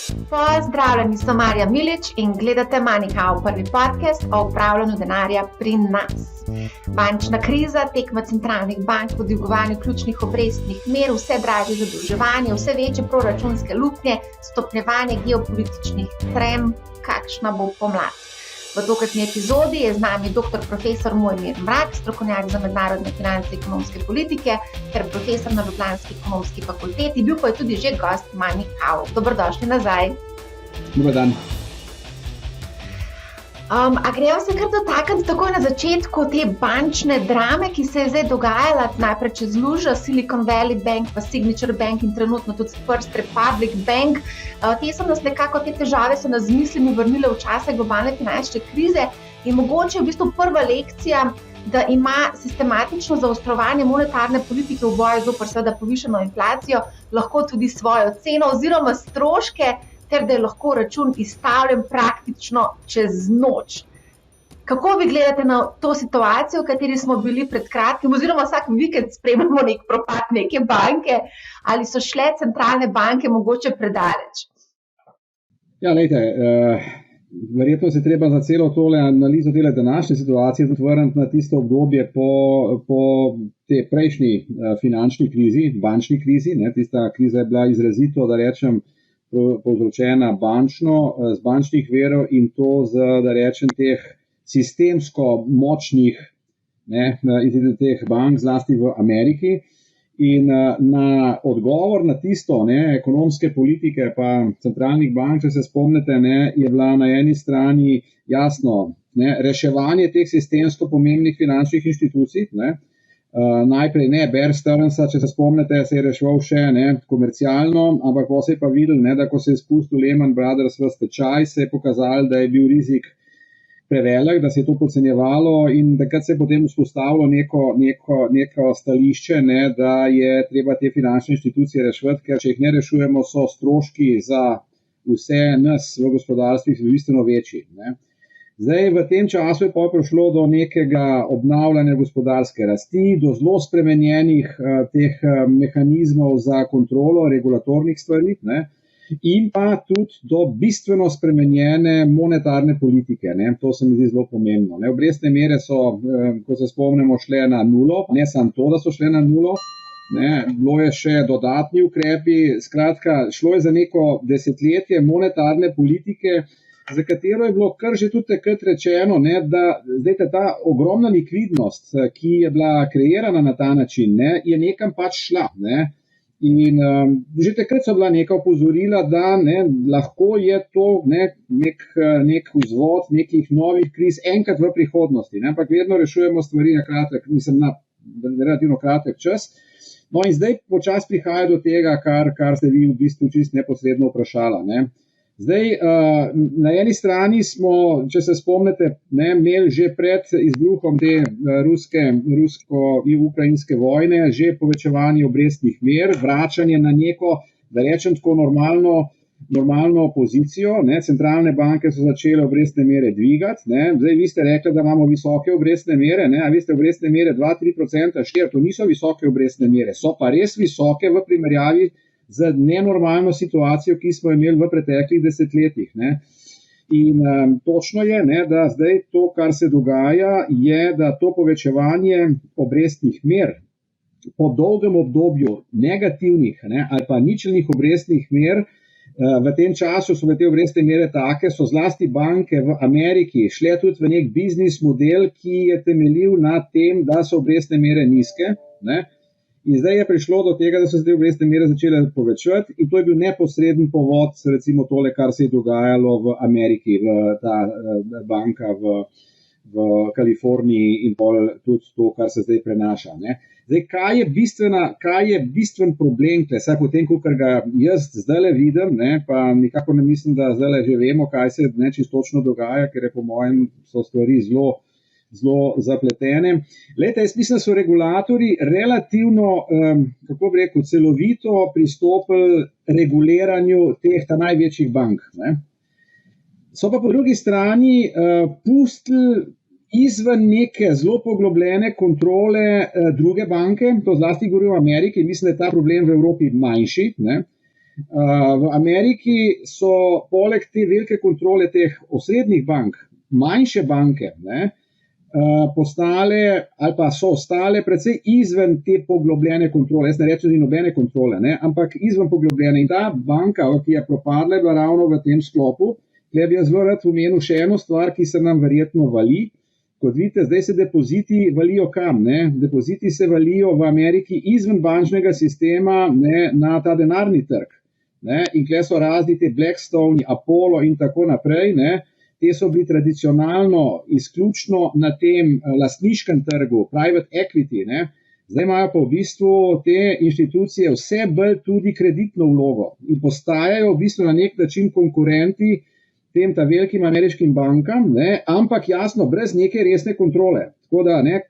Pozdravljeni, sem Marja Milič in gledate MoneyHow, prvi podcast o upravljanju denarja pri nas. Bančna kriza, tekma centralnih bank po dvigovanju ključnih obrestnih mer, vse dražje zadolževanje, vse večje proračunske luknje, stopnjevanje geopolitičnih trem, kakšna bo pomlad. V tokratni epizodi je z nami dr. profesor Mojmir Mrak, strokovnjak za mednarodne finance in ekonomske politike ter profesor na ljubljanski ekonomski fakulteti, bil pa je tudi že gost MoneyHow. Dobrodošli nazaj. Dobar dan. A gremo se kar dotakniti takoj na začetku te bančne drame, ki se je zdaj dogajala najprej čez lužo, Silicon Valley Bank, pa Signature Bank in trenutno tudi First Republic Bank. Te težave so nas z mislimi vrnile v čase globalne finančne krize in mogoče v bistvu prva lekcija, da ima sistematično zaostrovanje monetarne politike v boju zoper seveda povišano inflacijo lahko tudi svojo ceno oziroma stroške, ter da je lahko račun izstavljen praktično čez noč. Kako vi gledate na to situacijo, v kateri smo bili pred kratkim, oziroma vsak vikend spremljamo nek propad neke banke, ali so šle centralne banke mogoče predaleč? Ja, lejte, verjetno se treba za celo tole analizo tele današnje situacije tudi vrniti na tisto obdobje po te prejšnji finančni krizi, bančni krizi. Tista kriza je bila izrazito, da rečem, povzročena z bančnih virov in to z, da rečem, teh sistemsko močnih teh bank, zlasti v Ameriki. In na odgovor na tisto, ekonomske politike pa centralnih bank, če se spomnite, je bila na eni strani jasno reševanje teh sistemsko pomembnih finančnih inštitucij. Najprej Bear Stearnsa, če se spomnite, se je reševal še komercialno, ampak ko se je pa videl, da ko se je spustil Lehman Brothers v stečaj, se je pokazalo, da je bil rizik prevelik, da se je to podcenjevalo in takrat se je potem vzpostavilo neko stališče, da je treba te finančne inštitucije reševati, ker če jih ne rešujemo, so stroški za vse nas v gospodarstvih bistveno večji. Zdaj, v tem času je pa prišlo do nekega obnavljanja gospodarske rasti, do zelo spremenjenih teh mehanizmov za kontrolo regulatornih stvari, in pa tudi do bistveno spremenjene monetarne politike. To se mi zdi zelo pomembno. Obrestne mere so, ko se spomnimo, šle na nulo, ne samo to, da so šle na nulo, bilo je še dodatni ukrepi. Skratka, šlo je za neko desetletje monetarne politike, za katero je bilo kar že tudi takrat rečeno, da zdaj ta ogromna likvidnost, ki je bila kreirana na ta način, je nekam pač šla. In že takrat so bila neka opozorila, da lahko je to nek vzvod nekih novih kriz enkrat v prihodnosti, ampak vedno rešujemo stvari na relativno kratek čas. No in zdaj počasi prihaja do tega, kar ste vi v bistvu čisto neposredno vprašala. Zdaj, na eni strani smo, če se spomnite, imeli že pred izbruhom te rusko-ukrajinske vojne že povečevanje obrestnih mer, vračanje na neko, da rečem tako, normalno pozicijo. Centralne banke so začele obrestne mere dvigati. Zdaj, vi ste rekli, da imamo visoke obrestne mere, a vi ste obrestne mere 2-3%, 4%, to niso visoke obrestne mere, so pa res visoke v primerjavi z nenormalno situacijo, ki smo imeli v preteklih desetletjih. In točno je, da zdaj to, kar se dogaja, je, da to povečevanje obrestnih mer po dolgem obdobju negativnih ali pa ničelnih obrestnih mer, v tem času so te obrestne mere take, so zlasti banke v Ameriki šle tudi v nek biznis model, ki je temeljil na tem, da so obrestne mere nizke. In zdaj je prišlo do tega, da so se te obrestne mere začele povečevati in to je bil neposreden povod, recimo tole, kar se je dogajalo v Ameriki, ta banka v Kaliforniji in pol tudi to, kar se zdaj prenaša. Zdaj, kaj je bistven problem, saj potem, kakor ga jaz zdajle vidim, pa nikako ne mislim, da zdajle že vemo, kaj se čisto točno dogaja, ker je po mojem so stvari zelo zapletene. Lejte, jaz mislim, da so regulatorji relativno, celovito pristopili reguliranju teh največjih bank. So pa po drugi strani pustili izven neke zelo poglobljene kontrole druge banke, to zlasti govorim o Ameriki, mislim, da je ta problem v Evropi manjši, V Ameriki so poleg te velike kontrole teh osrednjih bank, manjše banke, ne, postale ali pa so ostale precej izven te poglobljene kontrole. Jaz ne rečem, da ni nobene kontrole, ne, ampak izven poglobljene. In ta banka, ki je propadla, je bila ravno v tem sklopu. Tukaj bi jaz zelo rad omenil še eno stvar, ki se nam verjetno vali. Kot vidite, zdaj se depoziti valijo kam? Ne? Depoziti se valijo v Ameriki izven bančnega sistema, ne, na ta denarni trg. Ne? In tukaj so razni te Blackstone, Apollo in tako naprej. Ne? Te so bili tradicionalno izključno na tem lastniškem trgu, private equity. Ne? Zdaj imajo pa v bistvu te inštitucije vse bolj tudi kreditno vlogo in postajajo v bistvu na nek način konkurenti tem ta velikim ameriškim bankam, ne, ampak jasno, brez neke resne kontrole. Tako da, ne,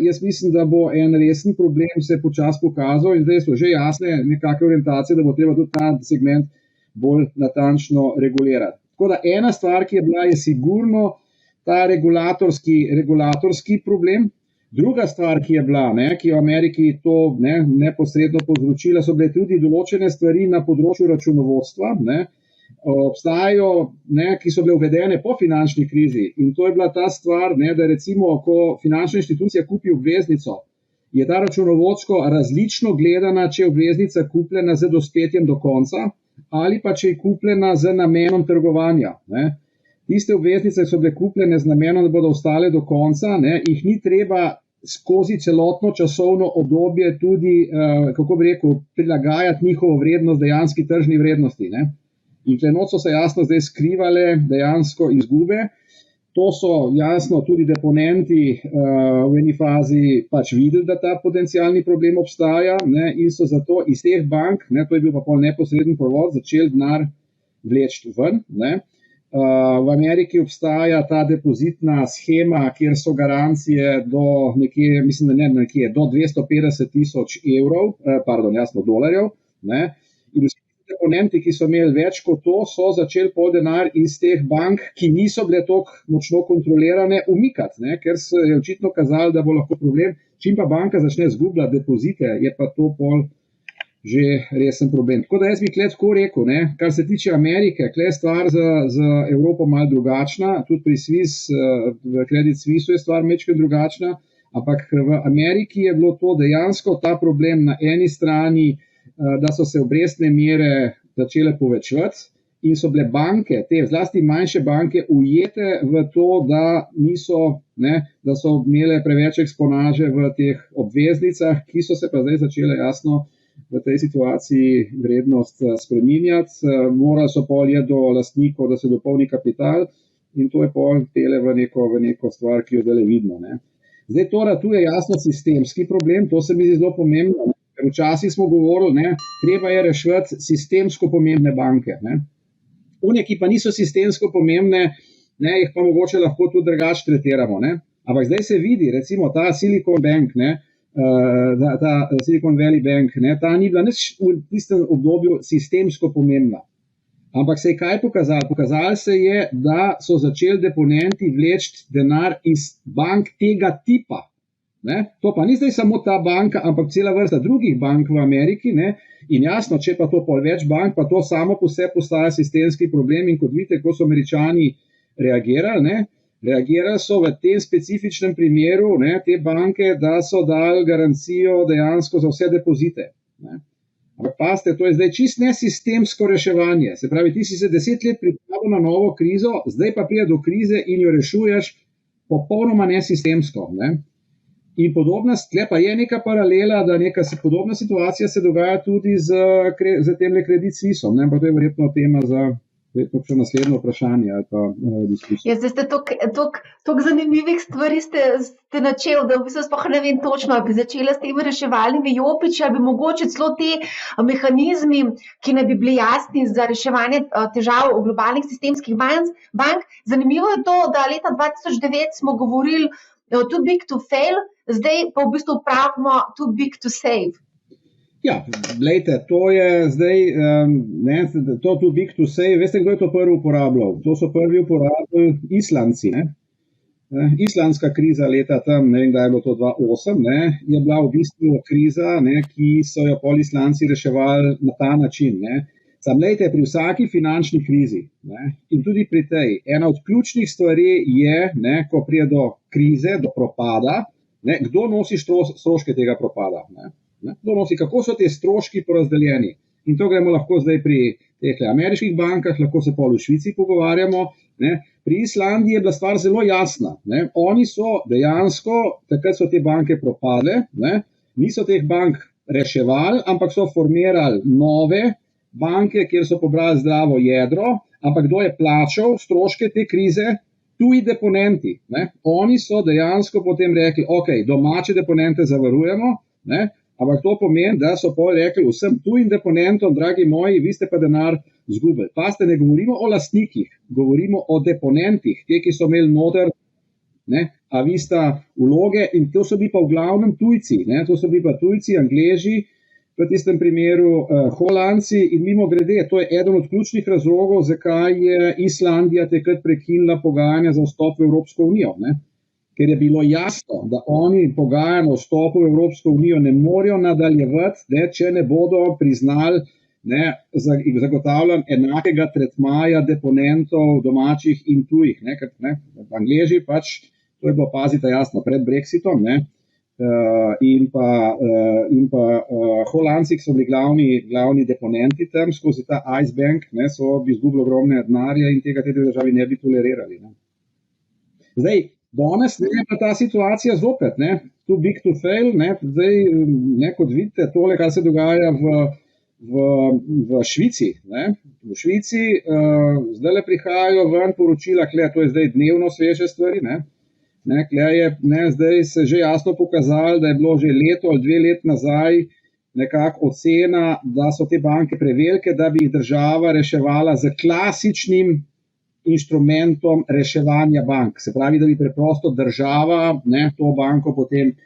jaz mislim, da bo en resen problem se počasi pokazal in zdaj so že jasne nekakve orientacije, da bo treba tudi ta segment bolj natančno regulirati. Tako da ena stvar, ki je bila, je sigurno ta regulatorski problem. Druga stvar, ki je bila, ne, ki je v Ameriki to neposredno povzročila, so bile tudi določene stvari na področju računovodstva, ne. Obstajajo, ne, ki so bile uvedene po finančni krizi in to je bila ta stvar, ne, da recimo, ko finančna inštitucija kupi obveznico, je ta računovodsko različno gledana, če je obveznica kupljena z dospetjem do konca ali pa če je kupljena z namenom trgovanja. Ne. Tiste obveznice, ki so bile kupljene z namenom, da bodo ostale do konca, ne, jih ni treba skozi celotno časovno obdobje tudi, kako bi rekel, prilagajati njihovo vrednost dejanski tržni vrednosti. Ne. In tukaj so se jasno zdaj skrivale dejansko izgube. To so jasno tudi deponenti v eni fazi pač videli, da ta potencialni problem obstaja, ne, in so zato iz teh bank, ne, to je bil pa pol neposreden povod, začeli denar vleči ven. Ne. V Ameriki obstaja ta depozitna shema, kjer so garancije do nekje, mislim, da ne nekje, do 250,000 dolarjev. Ne. In vsi deponenti, ki so imeli več kot to, so začeli pol denar iz teh bank, ki niso bile toliko močno kontrolirane, umikati, ne, ker se je očitno kazalo, da bo lahko problem. Čim pa banka začne izgubljati depozite, je pa to pol že resen problem. Tako da jaz bi tukaj tako rekel, ne, kar se tiče Amerike, tukaj je stvar za Evropo malo drugačna, tudi pri v Credit Suisse je stvar majčkeno drugačna, ampak v Ameriki je bilo to dejansko ta problem na eni strani, da so se obrestne mere začele povečevati in so bile banke, te zlasti manjše banke, ujete v to, da da so imele preveč eksponaže v teh obveznicah, ki so se pa zdaj začele jasno v tej situaciji vrednost spreminjati. Morali so pol iti do lastnikov, da se dopolni kapital in to je pol pele v neko stvar, ki jo zdaj vidimo. Ne. Zdaj to ratuje jasno sistemski problem, to se mi zdi zelo pomembno. Včasih smo govorili, ne, treba je reševati sistemsko pomembne banke. Ne. Une, ki pa niso sistemsko pomembne, ne, jih pa mogoče lahko tudi drugače tretiramo. Ne. Ampak zdaj se vidi, recimo ta Silicon Bank, ne, ta Silicon Valley Bank, ne, ta ni bila nič v tistem obdobju sistemsko pomembna. Ampak se je kaj pokazalo? Pokazalo se je, da so začeli deponenti vleči denar iz bank tega tipa. Ne? To pa ni zdaj samo ta banka, ampak cela vrsta drugih bank v Ameriki. Ne? In jasno, če pa to pol več bank, pa to samo po sebi postaja sistemski problem. In kot vidite, ko so Američani reagirali, ne? Reagirali so v tem specifičnem primeru, ne, te banke, da so dali garancijo dejansko za vse depozite. Ne? Ampak pazite, to je zdaj čist nesistemsko reševanje. Se pravi, ti si se 10 let pripravil na novo krizo, zdaj pa pride do krize in jo rešuješ popolnoma nesistemsko. Ne? In podobna, tle pa je neka paralela, da neka podobna situacija se dogaja tudi z temle Credit Suissom, ne, pa to je verjetno tema za še naslednje vprašanje ali pa diskusijo. Ja, zdaj ste toliko zanimivih stvari ste načeli, da v bistvu sploh ne vem točno, ali bi začela s temi reševalnimi jopiči, ali bi mogoče celo te mehanizmi, ki ne bi bili jasni za reševanje težav globalnih sistemskih bank. Zanimivo je to, da leta 2009 smo govorili too big to fail, zdaj pa v bistvu pravimo too big to save. Ja, glejte, to je zdaj, to too big to save, veste, kdo je to prvi uporabljal? To so prvi uporabljali Islandci, ne? Islandska kriza leta tam, ne vem, da je bilo to 2008, ne, je bila v bistvu kriza, ne, ki so jo pol Islandci reševali na ta način, ne. Sam lejte, pri vsaki finančni krizi, ne, in tudi pri tej, ena od ključnih stvari je, ne, ko prije do krize, do propada, ne, kdo nosi stroške tega propada. Ne, kdo nosi, kako so te stroški porazdeljeni. In to gremo lahko zdaj pri teh ameriških bankah, lahko se pol v Švici pogovarjamo. Ne. Pri Islandiji je bila stvar zelo jasna. Ne. Oni so dejansko, takrat so te banke propadle, ne, niso teh bank reševali, ampak so formirali nove banke, kjer so pobrali zdravo jedro, ampak kdo je plačal stroške te krize? Tuji deponenti. Ne. Oni so dejansko potem rekli, ok, domače deponente zavarujemo, ne, ampak to pomeni, da so pa rekli vsem tujim deponentom, dragi moji, vi ste pa denar zgubili. Pazite, ne govorimo o lastnikih, govorimo o deponentih, te, ki so imeli noter, ne, a vi sta vloge, in to so bili pa v glavnem tujci, ne, to so bili pa tujci, Angleži, v tistem primeru Holandci, in mimo grede, to je eden od ključnih razlogov, zakaj je Islandija takrat prekinila pogajanja za vstop v Evropsko unijo, ne. Ker je bilo jasno, da oni pogajanja o vstopu v Evropsko unijo ne morejo nadaljevati, ne, če ne bodo priznali, ne, zagotavljanja enakega tretmaja deponentov domačih in tujih. Ne, ker, ne, Angleži pač, to je bilo, pazite, jasno, pred Brexitom, ne, in pa Holandci, ki so bili glavni deponenti tam skozi ta Ice Bank, ne, so bi izgubili ogromne denarje in tega te državi ne bi tolerirali. Ne. Zdaj, danes je pa ta situacija zopet, ne, too big to fail, ne, zdaj, ne, kot vidite, tole, kar se dogaja v Švici, ne, v Švici, zdaj le prihajajo ven poročila, to je zdaj dnevno sveže stvari, ne, zdaj se že jasno pokazalo, da je bilo že leto ali 2 let nazaj nekako ocena, da so te banke prevelike, da bi jih država reševala z klasičnim inštrumentom reševanja bank. Se pravi, da bi preprosto država, ne, to banko potem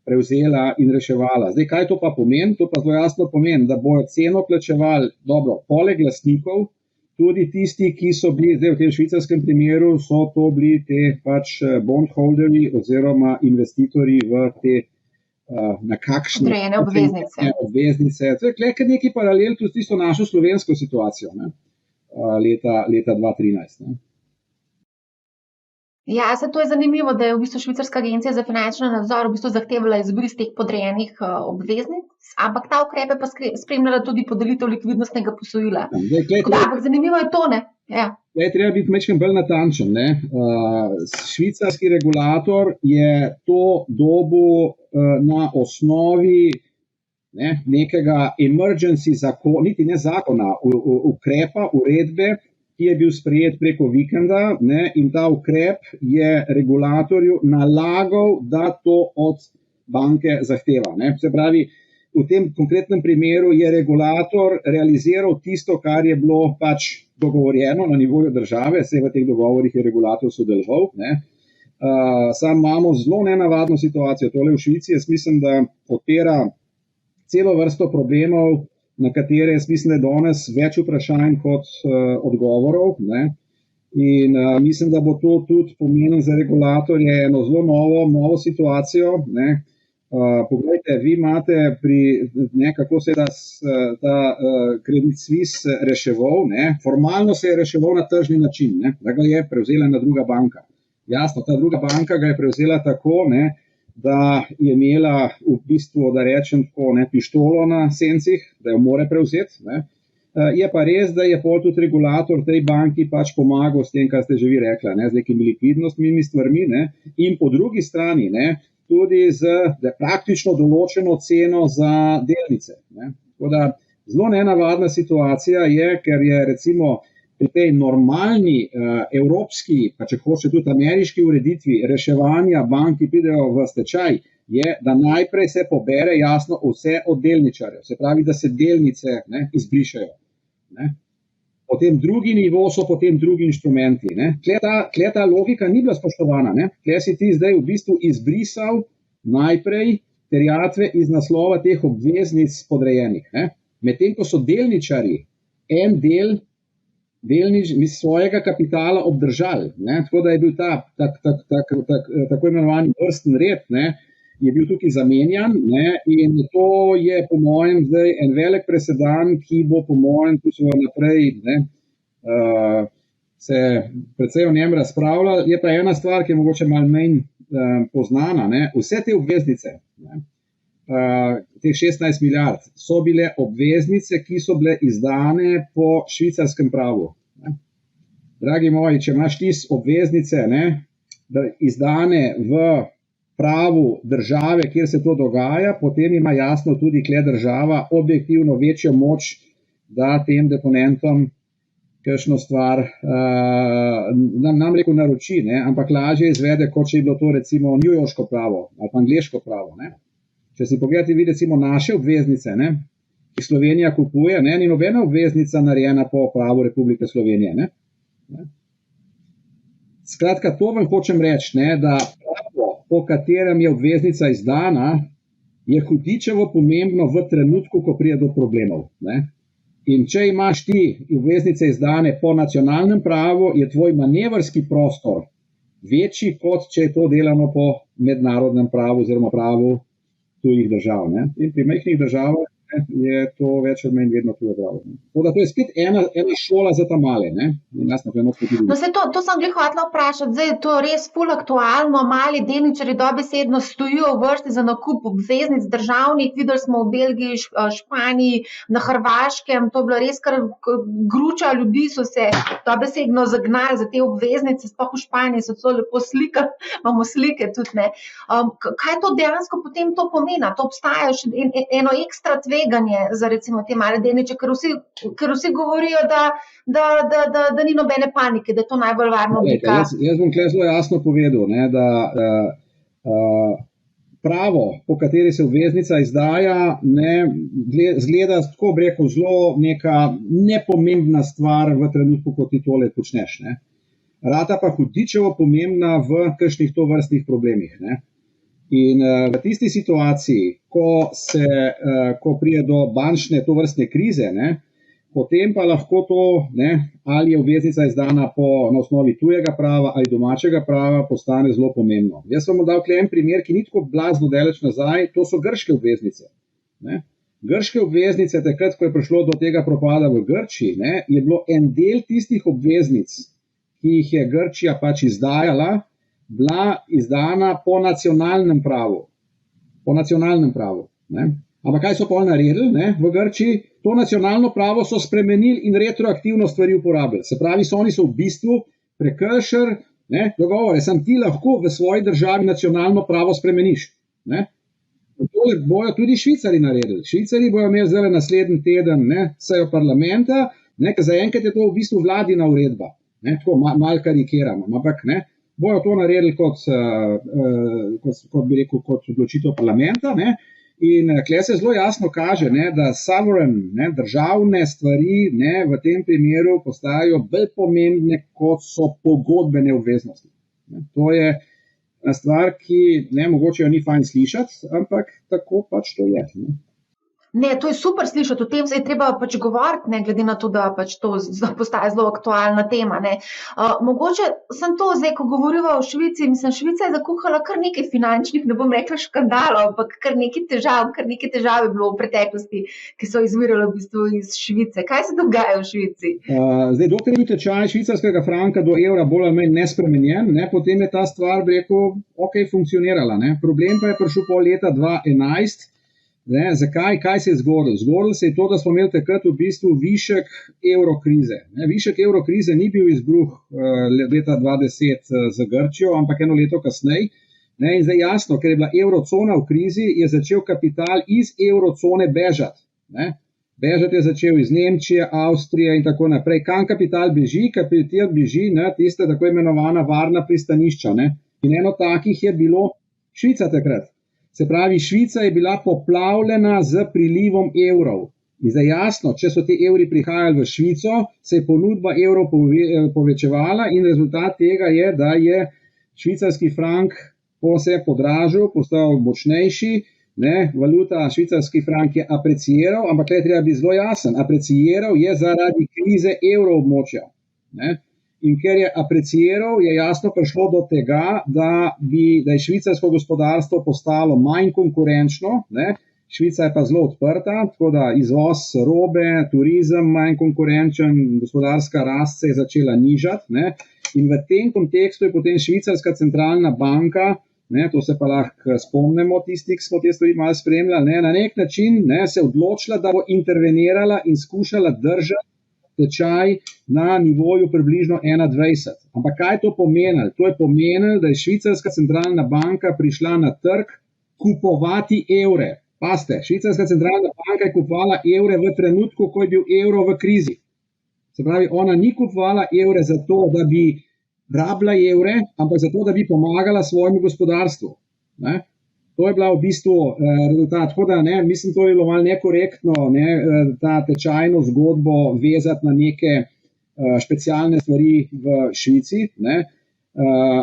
prevzela in reševala. Zdaj, kaj to pa pomeni? To pa zelo jasno pomeni, da bojo ceno plačevali, dobro, poleg lastnikov, tudi tisti, ki so bili, zdaj v tem švicarskem primeru, so to bili te pač bondholderji oziroma investitorji v te nekakšne obveznice. To je kar neki paralel tudi s tisto našo slovensko situacijo, ne, leta 2013. Ne. Ja, se to je zanimivo, da je v bistvu Švicarska agencija za finančni nadzor v bistvu zahtevala izbris teh podrejenih obveznic, ampak ta ukrep je pa spremljala tudi podelitev likvidnostnega posojila. Ampak zanimivo je to, ne? Ja. Treba biti majčkeno bolj natančen, ne. Švicarski regulator je to dobil na osnovi, ne, nekega emergency zakona, niti ne zakona, ukrepa, uredbe, ki je bil sprejet preko vikenda, ne, in ta ukrep je regulatorju nalagal, da to od banke zahteva. Ne. Se pravi, v tem konkretnem primeru je regulator realiziral tisto, kar je bilo pač dogovorjeno na nivoju države, vse v teh dogovorih je regulator sodeloval. Sam imamo zelo nenavadno situacijo. Tole v Švici, jaz mislim, da odpira celo vrsto problemov, na katere jaz mislim, da je danes več vprašanj kot odgovorov. Ne. In mislim, da bo to tudi pomenilo za regulatorje eno zelo novo situacijo. Ne. Poglejte, vi imate kako se je ta Credit Suisse reševal. Ne. Formalno se je reševal na tržni način, ne, da ga je prevzela ena druga banka. Jasno, ta druga banka ga je prevzela tako, ne, da je imela v bistvu, da rečem tako, ne, pištolo na sencih, da jo more prevzeti. Ne. Je pa res, da je pol tudi regulator tej banki pač pomagal s tem, kar ste že vi rekla, ne, z nekimi likvidnostnimi stvarmi, ne, in po drugi strani, ne, tudi z praktično določeno ceno za delnice. Ne. Tako da zelo nenavadna situacija je, ker je recimo pri tej normalni evropski, pa če hoče tudi ameriški ureditvi reševanja bank, ki pridejo v stečaj, je, da najprej se pobere jasno vse od delničarjev. Se pravi, da se delnice, ne, izbrišajo. Ne. Potem drugi nivo so potem drugi inštrumenti. Ne. Tle ta logika ni bila spoštovana. Ne. Tle si ti zdaj v bistvu izbrisal najprej terjatve iz naslova teh obveznic podrejenih. Medtem ko so delničarji en del svojega kapitala obdržali. Ne? Tako da je bil tako imenovani vrsten red, ne, je bil tukaj zamenjan, ne, in to je po mojem zdaj en velik presedan, ki bo po mojem tudi naprej, ne, se precej o njem razpravlja. Je pa ena stvar, ki je mogoče malo manj poznana, ne, vse te obveznice, ne, teh 16 milijard so bile obveznice, ki so bile izdane po švicarskem pravu. Ne. Dragi moji, če imaš ti obveznice, ne, izdane v pravu države, kjer se to dogaja, potem ima jasno tudi kle država objektivno večjo moč, da tem deponentom kakšno stvar nam rekel naroči, ne, ampak lažje izvede, kot če je bilo to recimo newyorško pravo ali pa angleško pravo. Ne. Če si pogledate vi recimo naše obveznice, ne, ki Slovenija kupuje, ne, ni nobena obveznica narejena po pravu Republike Slovenije. Ne. Skratka, to vam hočem reči, ne, da pravo, po katerem je obveznica izdana, je hudičevo pomembno v trenutku, ko pride do problemov. Ne. In če imaš ti obveznice izdane po nacionalnem pravu, je tvoj manevrski prostor večji, kot če je to delano po mednarodnem pravu oziroma pravu tujih držav. Ne. In pri majhnih državah je to več ali manj vedno tuje pravo. Tako da to je spet ena šola za ta male. Ne? No, to sem glih hotela vprašati. Zdaj je to res ful aktualno. Mali delničarji dobesedno stojijo v vrsti za nakup obveznic državnih. Videli smo v Belgiji, Španiji, na Hrvaškem. To je bilo res kar gruča ljudi, so se dobesedno zagnali za te obveznice. Sploh v Španiji so to lepo slikali. Imamo slike tudi. Ne. Kaj to dejansko potem to pomeni? To obstaja še eno ekstra tveganje za recimo te male delniče, ker vsi govorijo, da ni nobene panike, da je to najbolj varno oblika. Jaz bom tukaj zelo jasno povedal, ne, da pravo, po kateri se obveznica izdaja, ne, zgleda tako bi rekel zelo neka nepomembna stvar v trenutku, ko ti tole počneš. Ne. Rata pa hudičevo pomembna v kakšnih tovrstnih problemih. Ne. In v tisti situaciji, ko pride do bančne tovrstne krize, ne, potem pa lahko to, ne, ali je obveznica izdana na osnovi tujega prava ali domačega prava, postane zelo pomembno. Jaz vam bom dal en primer, ki ni tako blazno daleč nazaj, to so grške obveznice. Ne. Grške obveznice, takrat, ko je prišlo do tega propada v Grčiji, ne, je bilo en del tistih obveznic, ki jih je Grčija pač izdajala, bila izdana po nacionalnem pravu. Po nacionalnem pravu. Ne. Ampak kaj so pa naredili, ne, v Grčiji? To nacionalno pravo so spremenili in retroaktivno stvari uporabili. Se pravi, oni so v bistvu prekršili dogovore. Sam ti lahko v svoji državi nacionalno pravo spremeniš. Ne. To bojo tudi Švicari naredili. Švicari bojo imeli zdaj naslednji teden sejo parlamenta, ker zaenkrat je to v bistvu vladina uredba. Ne, tako malo karikiramo, ampak ne. Bojo to naredili kot bi rekel, kot odločitev parlamenta, ne, in tukaj se zelo jasno kaže, ne, da sovereign, ne, državne stvari, ne, v tem primeru postajajo bolj pomembne, kot so pogodbene obveznosti. Ne, to je stvar, ki ne, mogoče jo ni fajn slišati, ampak tako pač to je. Ne. Ne, to je super slišati, o tem se je treba pač govoriti, ne, glede na to, da pač to postaja zelo aktualna tema. Ne. Mogoče sem to zdaj, ko govoriva o Švici, mislim, Švica je zakuhala kar nekaj finančnih, ne bom rekla škandalov, ampak kar nekaj težav je bilo v preteklosti, ki so izvirale v bistvu iz Švice. Kaj se dogaja v Švici? Zdaj, dokler je bil tečaj švicarskega franka do evra bolj ali manj nespremenjen, ne, potem je ta stvar, bi rekel, ok, funkcionirala. Ne. Problem pa je prišel po leta 2011. Ne, zakaj? Kaj se je zgodilo? Zgodilo se je to, da smo imeli takrat v bistvu višek evrokrize. Višek evrokrize ni bil izbruh leta 2010 za Grčijo, ampak eno leto kasneje. In zdaj jasno, ker je bila evrocona v krizi, je začel kapital iz evrocone bežati. Ne. Bežati je začel iz Nemčije, Avstrije in tako naprej. Kam kapital beži? Kapital beži na tiste tako imenovana varna pristanišča. Ne. In eno takih je bilo Švica takrat. Se pravi, Švica je bila poplavljena z prilivom evrov. In zdaj jasno, če so ti evri prihajali v Švico, se je ponudba evrov povečevala in rezultat tega je, da je švicarski frank se podražil, postal močnejši, ne, valuta švicarski frank je apreciiral, ampak tukaj treba biti zelo jasen, apreciiral je zaradi krize evroobmočja. Ne. In ker je apreciiral, je jasno prišlo do tega, da je švicarsko gospodarstvo postalo manj konkurenčno, ne. Švica je pa zelo odprta, tako da izvoz robe, turizem manj konkurenčen, gospodarska rast se je začela nižati, ne. In v tem kontekstu je potem švicarska centralna banka, ne, to se pa lahko spomnimo tisti, ki smo te stvari malo spremljali, ne, na nek način, ne, se odločila, da bo intervenirala in skušala držati tečaj na nivoju približno 1,20. Ampak kaj je to pomenilo? To je pomenilo, da je švicarska centralna banka prišla na trg kupovati evre. Pazite, švicarska centralna banka je kupovala evre v trenutku, ko je bil evro v krizi. Se pravi, ona ni kupovala evre zato, da bi rabila evre, ampak zato, da bi pomagala svojemu gospodarstvu. Ne? To je bila v bistvu rezultat. Tako da, ne, mislim, to je bilo malo nekorektno, ne, ta tečajno zgodbo vezati na neke specialne stvari v Švici. Ne.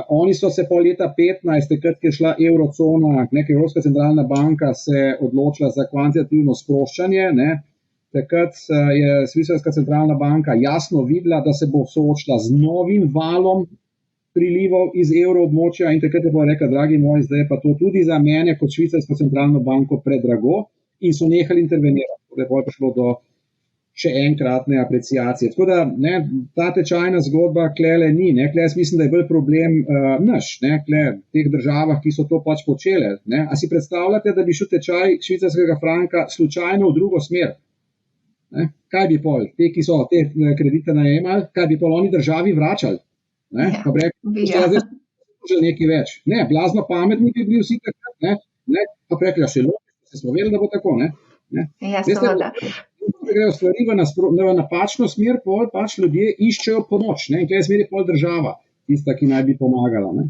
Oni so se po leta 15, takrat, ko je šla eurocona, neka Evropska centralna banka se odločila za kvantitativno sproščanje. Ne. Takrat je švicarska centralna banka jasno videla, da se bo soočila z novim valom prilivov iz evroobmočja in takrat je pa rekla, dragi moji, zdaj je pa to tudi za mene kot švicarsko centralno banko predrago in so nehali intervenirati. Tako da je prišlo do še enkratne apreciacije. Tako da, ne, ta tečajna zgodba klele ni. Ne. Kle jaz mislim, da je bolj problem naš, ne, kle v teh državah, ki so to pač počele. Ne. A si predstavljate, da bi šel tečaj švicarskega franka slučajno v drugo smer? Ne. Kaj bi pol? Te, ki so te kredite najemali, kaj bi pol oni državi vračali? Ne, pa bi rekli, že nekaj več. Ne, blazno pametni bi bili vsi takrat, ne, pa bi rekli, se smo vedeli, da bo tako, ne. Ja, seveda. Grejo stvari v napačno smer, pol pač ljudje iščejo pomoč, ne, in kaj je smeri pol država, tista, ki naj bi pomagala, ne.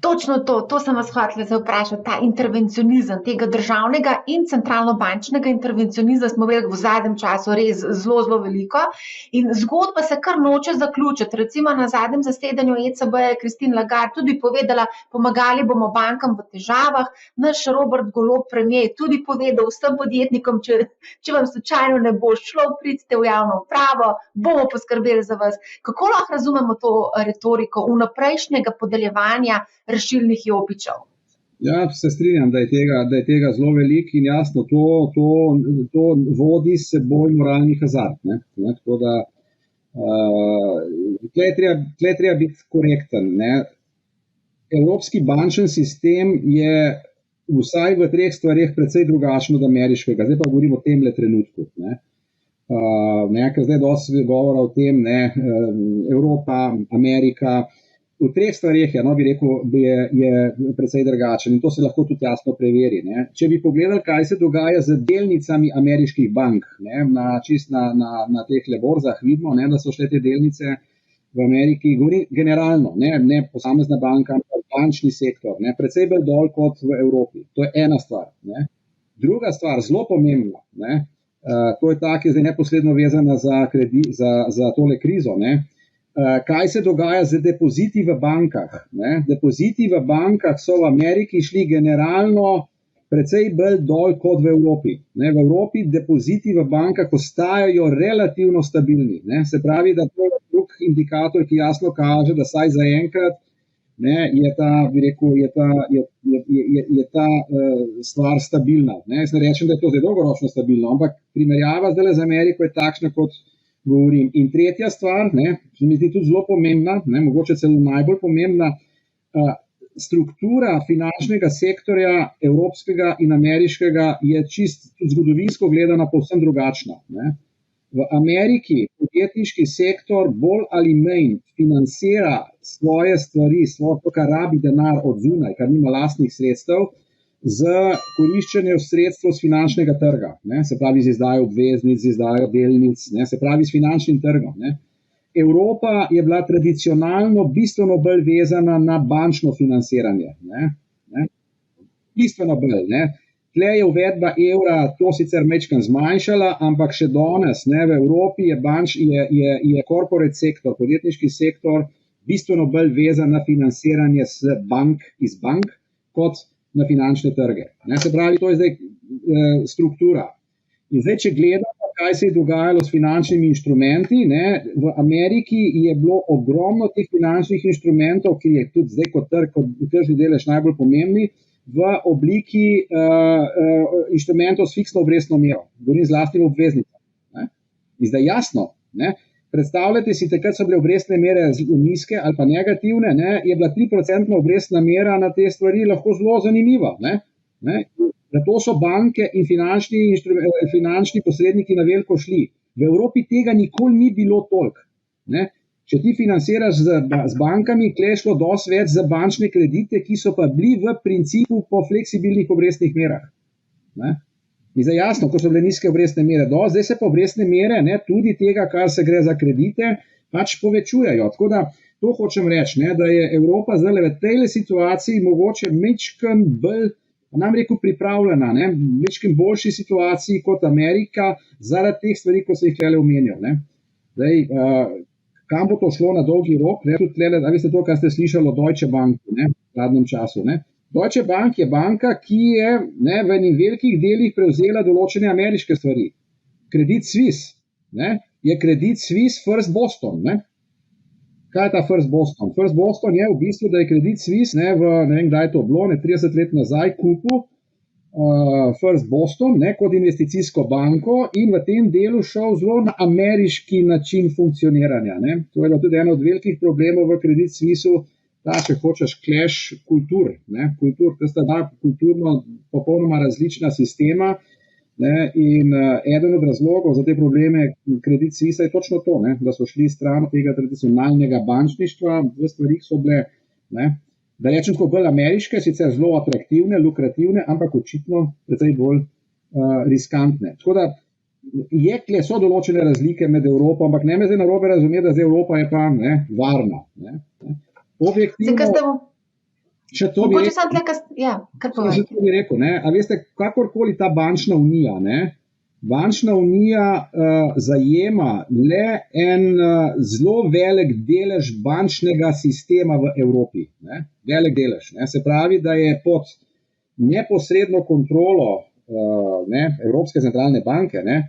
Točno to sem vas hotela zdaj vprašati, ta intervencionizem, tega državnega in centralno-bančnega intervencionizma smo imeli v zadnjem času res zelo veliko in zgodba se kar noče zaključiti. Recimo na zadnjem zasedanju ECB je Christine Lagarde tudi povedala, pomagali bomo bankam v težavah, naš Robert Golob premier je tudi povedal vsem podjetnikom, če vam slučajno ne bo šlo, pridite v javno upravo, bomo poskrbeli za vas. Kako lahko razumemo to retoriko vnaprejšnjega podeljevanja rešilnih jopičev? Ja, se strinjam, da je tega zelo veliko in jasno, to vodi s seboj moralni hazard. Ne? Tako da, tle treba biti korekten. Ne? Evropski bančni sistem je vsaj v 3 stvareh precej drugačen od ameriškega. Zdaj pa govorimo o temle trenutku. Ne? Ker zdaj dosti govora o tem, ne? Evropa, Amerika. V 3 stvareh bi rekel, je precej drugačen in to se lahko tudi jasno preveri. Ne. Če bi pogledali, kaj se dogaja z delnicami ameriških bank, ne, na teh borzah vidimo, ne, da so šle te delnice v Ameriki, govori generalno, ne posamezna banka, ampak bančni sektor, ne, precej bolj dol kot v Evropi. To je ena stvar. Ne. Druga stvar, zelo pomembna, ne, to je ta, ki je zdaj neposredno vezana za tole krizo, ne. Kaj se dogaja z depoziti v bankah? Ne? Depoziti v bankah so v Ameriki šli generalno precej bolj dol kot v Evropi. Ne? V Evropi depoziti v bankah ostajajo relativno stabilni. Ne? Se pravi, da to je drug indikator, ki jasno kaže, da saj zaenkrat je ta stvar stabilna. Ne? Jaz ne rečem, da je to zdaj dolgoročno stabilno, ampak primerjava zdaj z Ameriko je takšna, kot govorim. In tretja stvar, ki mi zdi tudi zelo pomembna, mogoče celo najbolj pomembna, struktura finančnega sektorja, evropskega in ameriškega, je čist zgodovinsko gledana povsem drugačna. Ne. V Ameriki podjetniški sektor bolj ali manj financira svoje stvari, svoje, kar rabi denar od zunaj, kar nima lastnih sredstev, z koriščenjem sredstev z finančnega trga, ne, se pravi z izdajo obveznic, z izdajo delnic, ne, se pravi s finančnim trgom. Ne. Evropa je bila tradicionalno bistveno bolj vezana na bančno financiranje. Ne. Bistveno bolj. Ne. Tle je uvedba evra to sicer majčkeno zmanjšala, ampak še danes v Evropi je corporate sektor, podjetniški sektor bistveno bolj vezan na financiranje iz bank kot na finančne trge. Ne, se pravi, to je zdaj struktura. In zdaj, če gledamo kaj se je dogajalo s finančnimi inštrumenti. Ne. V Ameriki je bilo ogromno teh finančnih inštrumentov, ki je tudi zdaj kot tržni delež najbolj pomembni, v obliki inštrumentov s fiksno obrestno mero, govorim z lastnimi obveznicami. In zdaj jasno, ne, predstavljate si, takrat so bile obrestne mere nizke ali pa negativne, ne, je bila 3% obrestna mera na te stvari lahko zelo zanimiva. Ne. Zato so banke in finančni posredniki na veliko šli. V Evropi tega nikoli ni bilo toliko. Ne. Če ti financiraš z bankami, je šlo dosti več za bančne kredite, ki so pa bili v principu po fleksibilnih obrestnih merah. Ne. In zdaj jasno, ko so bile nizke obrestne mere zdaj se pa obrestne mere, ne, tudi tega, kar se gre za kredite, pač povečujejo. Tako da to hočem reči, ne, da je Evropa zdaj v tej situaciji mogoče majčkeno bolj, nam rekel, pripravljena, ne, majčkeno boljši situaciji kot Amerika, zaradi teh stvari, ko se jih tukaj omenjal. Ne. Zdaj, kam bo to šlo na dolgi rok? Ne, tudi tukaj, veste to, kar ste slišali o Deutsche Banku, ne, v zadnjem času. Ne. Deutsche Bank je banka, ki je, ne, v enih velikih delih prevzela določene ameriške stvari. Credit Suisse, ne, je Credit Suisse First Boston. Ne. Kaj je ta First Boston? First Boston je v bistvu, da je Credit Suisse, ne vem, kdaj je to bilo, 30 let nazaj kupil First Boston, ne, kot investicijsko banko in v tem delu šel zelo na ameriški način funkcioniranja. Ne. To je tudi eno od velikih problemov v Credit Suisse-u, da če hočeš clash kultur. Ne. Kultur, to sta dva kulturno popolnoma različna sistema. Ne, in eden od razlogov za te probleme Credit Suisse je točno to, ne, da so šli stran tega tradicionalnega bančništva, v stvarih so bile, ne, da rečem tako bolj ameriške, sicer zelo atraktivne, lukrativne, ampak očitno precej bolj riskantne. Tako da so določene razlike med Evropo, ampak ne me zdaj narobe razumeti, da zdaj Evropa je pa, ne, varna. Ne. Objektivno. Če to bi rekel, ne, a veste, kakorkoli ta bančna unija, ne, bančna unija zajema le en zelo velik delež bančnega sistema v Evropi. Ne, velik delež. Ne, se pravi, da je pod neposredno kontrolo Evropske centralne banke, ne,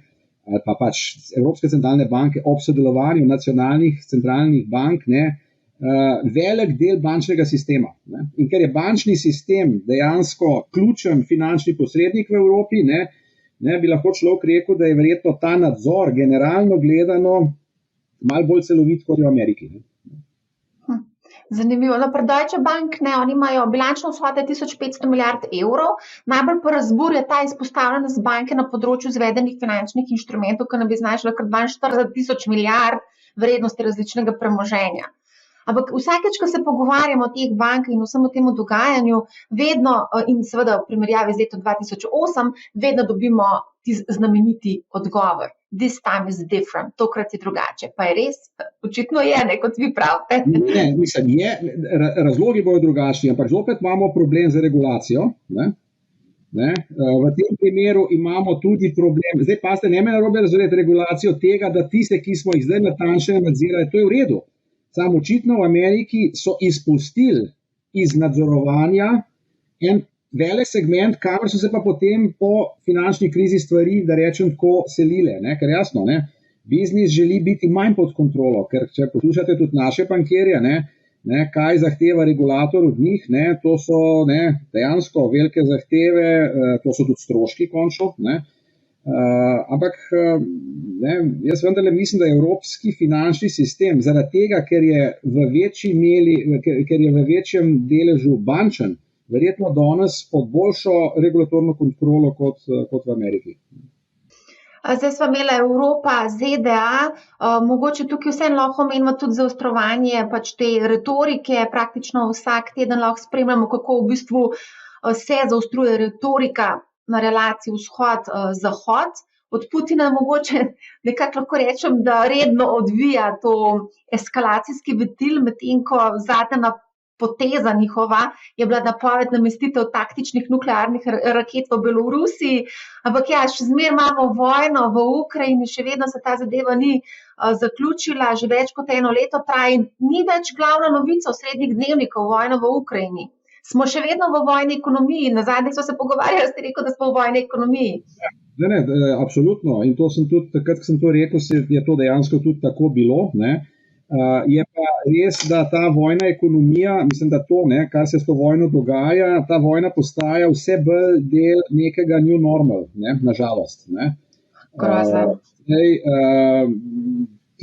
ali pa pač Evropske centralne banke ob sodelovanju nacionalnih centralnih bank, ne, velik del bančnega sistema. Ne. In ker je bančni sistem dejansko ključen finančni posrednik v Evropi, ne, bi lahko človek rekel, da je verjetno ta nadzor generalno gledano malo bolj celovit kot v Ameriki. Ne. Zanimivo. No, pri Deutsche Bank, ne, oni imajo bilančno vsoto 1500 milijard evrov, najbolj pa razburja ta izpostavljenost banke na področju izvedenih finančnih inštrumentov, ki nam bi znašala kar 42 milijard vrednosti različnega premoženja. Ampak vsakeč, ko se pogovarjamo o teh bankah in vsem o tem dogajanju, vedno, in seveda v primerjavi z letom 2008, vedno dobimo znameniti odgovor. This time is different. Tokrat je drugače. Pa je res? Očitno je, ne, kot vi pravite. Ne, mislim, razlogi bodo drugačni, ampak zopet imamo problem z regulacijo. Ne? Ne? V tem primeru imamo tudi problem. Zdaj pa ste ne me narobe razumeti regulacijo tega, da tiste, ki smo jih zdaj natančno nadzirali, to je v redu. Samo očitno v Ameriki so izpustili iz nadzorovanja en velik segment, kamor so se pa potem po finančni krizi stvari, da rečem tako, selile. Ne? Ker jasno, ne? Biznis želi biti manj pod kontrolo, ker če poslušate tudi naše bankirje, ne, kaj zahteva regulator od njih, ne, to so, ne, dejansko velike zahteve, to so tudi stroški končno, ne. Ampak ne, jaz vendarle mislim, da je evropski finančni sistem zaradi tega, ker je v večjem deležu bančen, verjetno danes pod boljšo regulatorno kontrolo kot v Ameriki. Zdaj smo imeli Evropa, ZDA, mogoče tukaj vseeno lahko omenimo tudi zaostrovanje pač te retorike, praktično vsak teden lahko spremljamo, kako v bistvu se zaostruje retorika na relaciji vzhod-zahod. Od Putina mogoče nekako lahko rečem, da redno odvija to eskalacijski ventil, medtem ko zadnja poteza njihova je bila napoved namestitev taktičnih nuklearnih raket v Belorusiji. Ampak ja, še zmeraj imamo vojno v Ukrajini, še vedno se ta zadeva ni zaključila, že več kot 1 leto traja in ni več glavna novica v srednjih dnevnikov vojna v Ukrajini. smo še vedno v vojni ekonomiji. Nazadnje smo se pogovarjali, ste rekel, da smo v vojni ekonomiji. Ne, absolutno. In to sem tudi, takrat, ko sem to rekel, je to dejansko tudi tako bilo. Ne. Je pa res, da ta vojna ekonomija, mislim, da to, ne, kar se s to vojno dogaja, ta vojna postaja vse bolj del nekega new normal, ne, nažalost.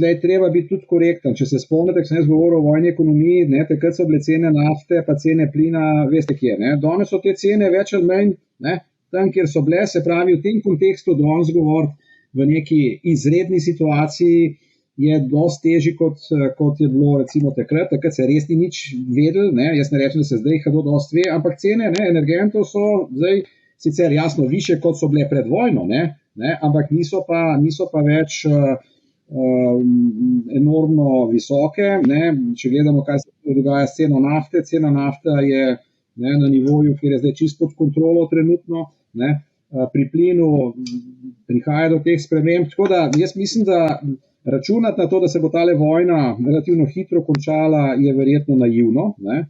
Tlej treba biti tudi korekten. Če se spomnite, ko sem jaz govoril o vojni ekonomiji, ne, takrat so bile cene nafte, pa cene plina, veste kje. Ne. Danes so te cene več ali manj, ne, tam, kjer so bile, se pravi v tem kontekstu danes govoriti v neki izredni situaciji je dosti težji, kot je bilo recimo takrat. Takrat se res ni nič vedel, ne. Jaz ne rečem, da se zdaj kdo dosti ve, ampak cene, ne, energentov so zdaj sicer jasno više, kot so bile pred vojno, ne, ampak niso pa več enormno visoke. Ne. Če gledamo, kaj se dogaja s ceno nafte, cena nafta je, ne, na nivoju, kjer je zdaj čisto pod kontrolo trenutno. Ne. Pri plinu prihaja do teh sprememb. Tako da jaz mislim, da računati na to, da se bo tale vojna relativno hitro končala, je verjetno naivno. Ne.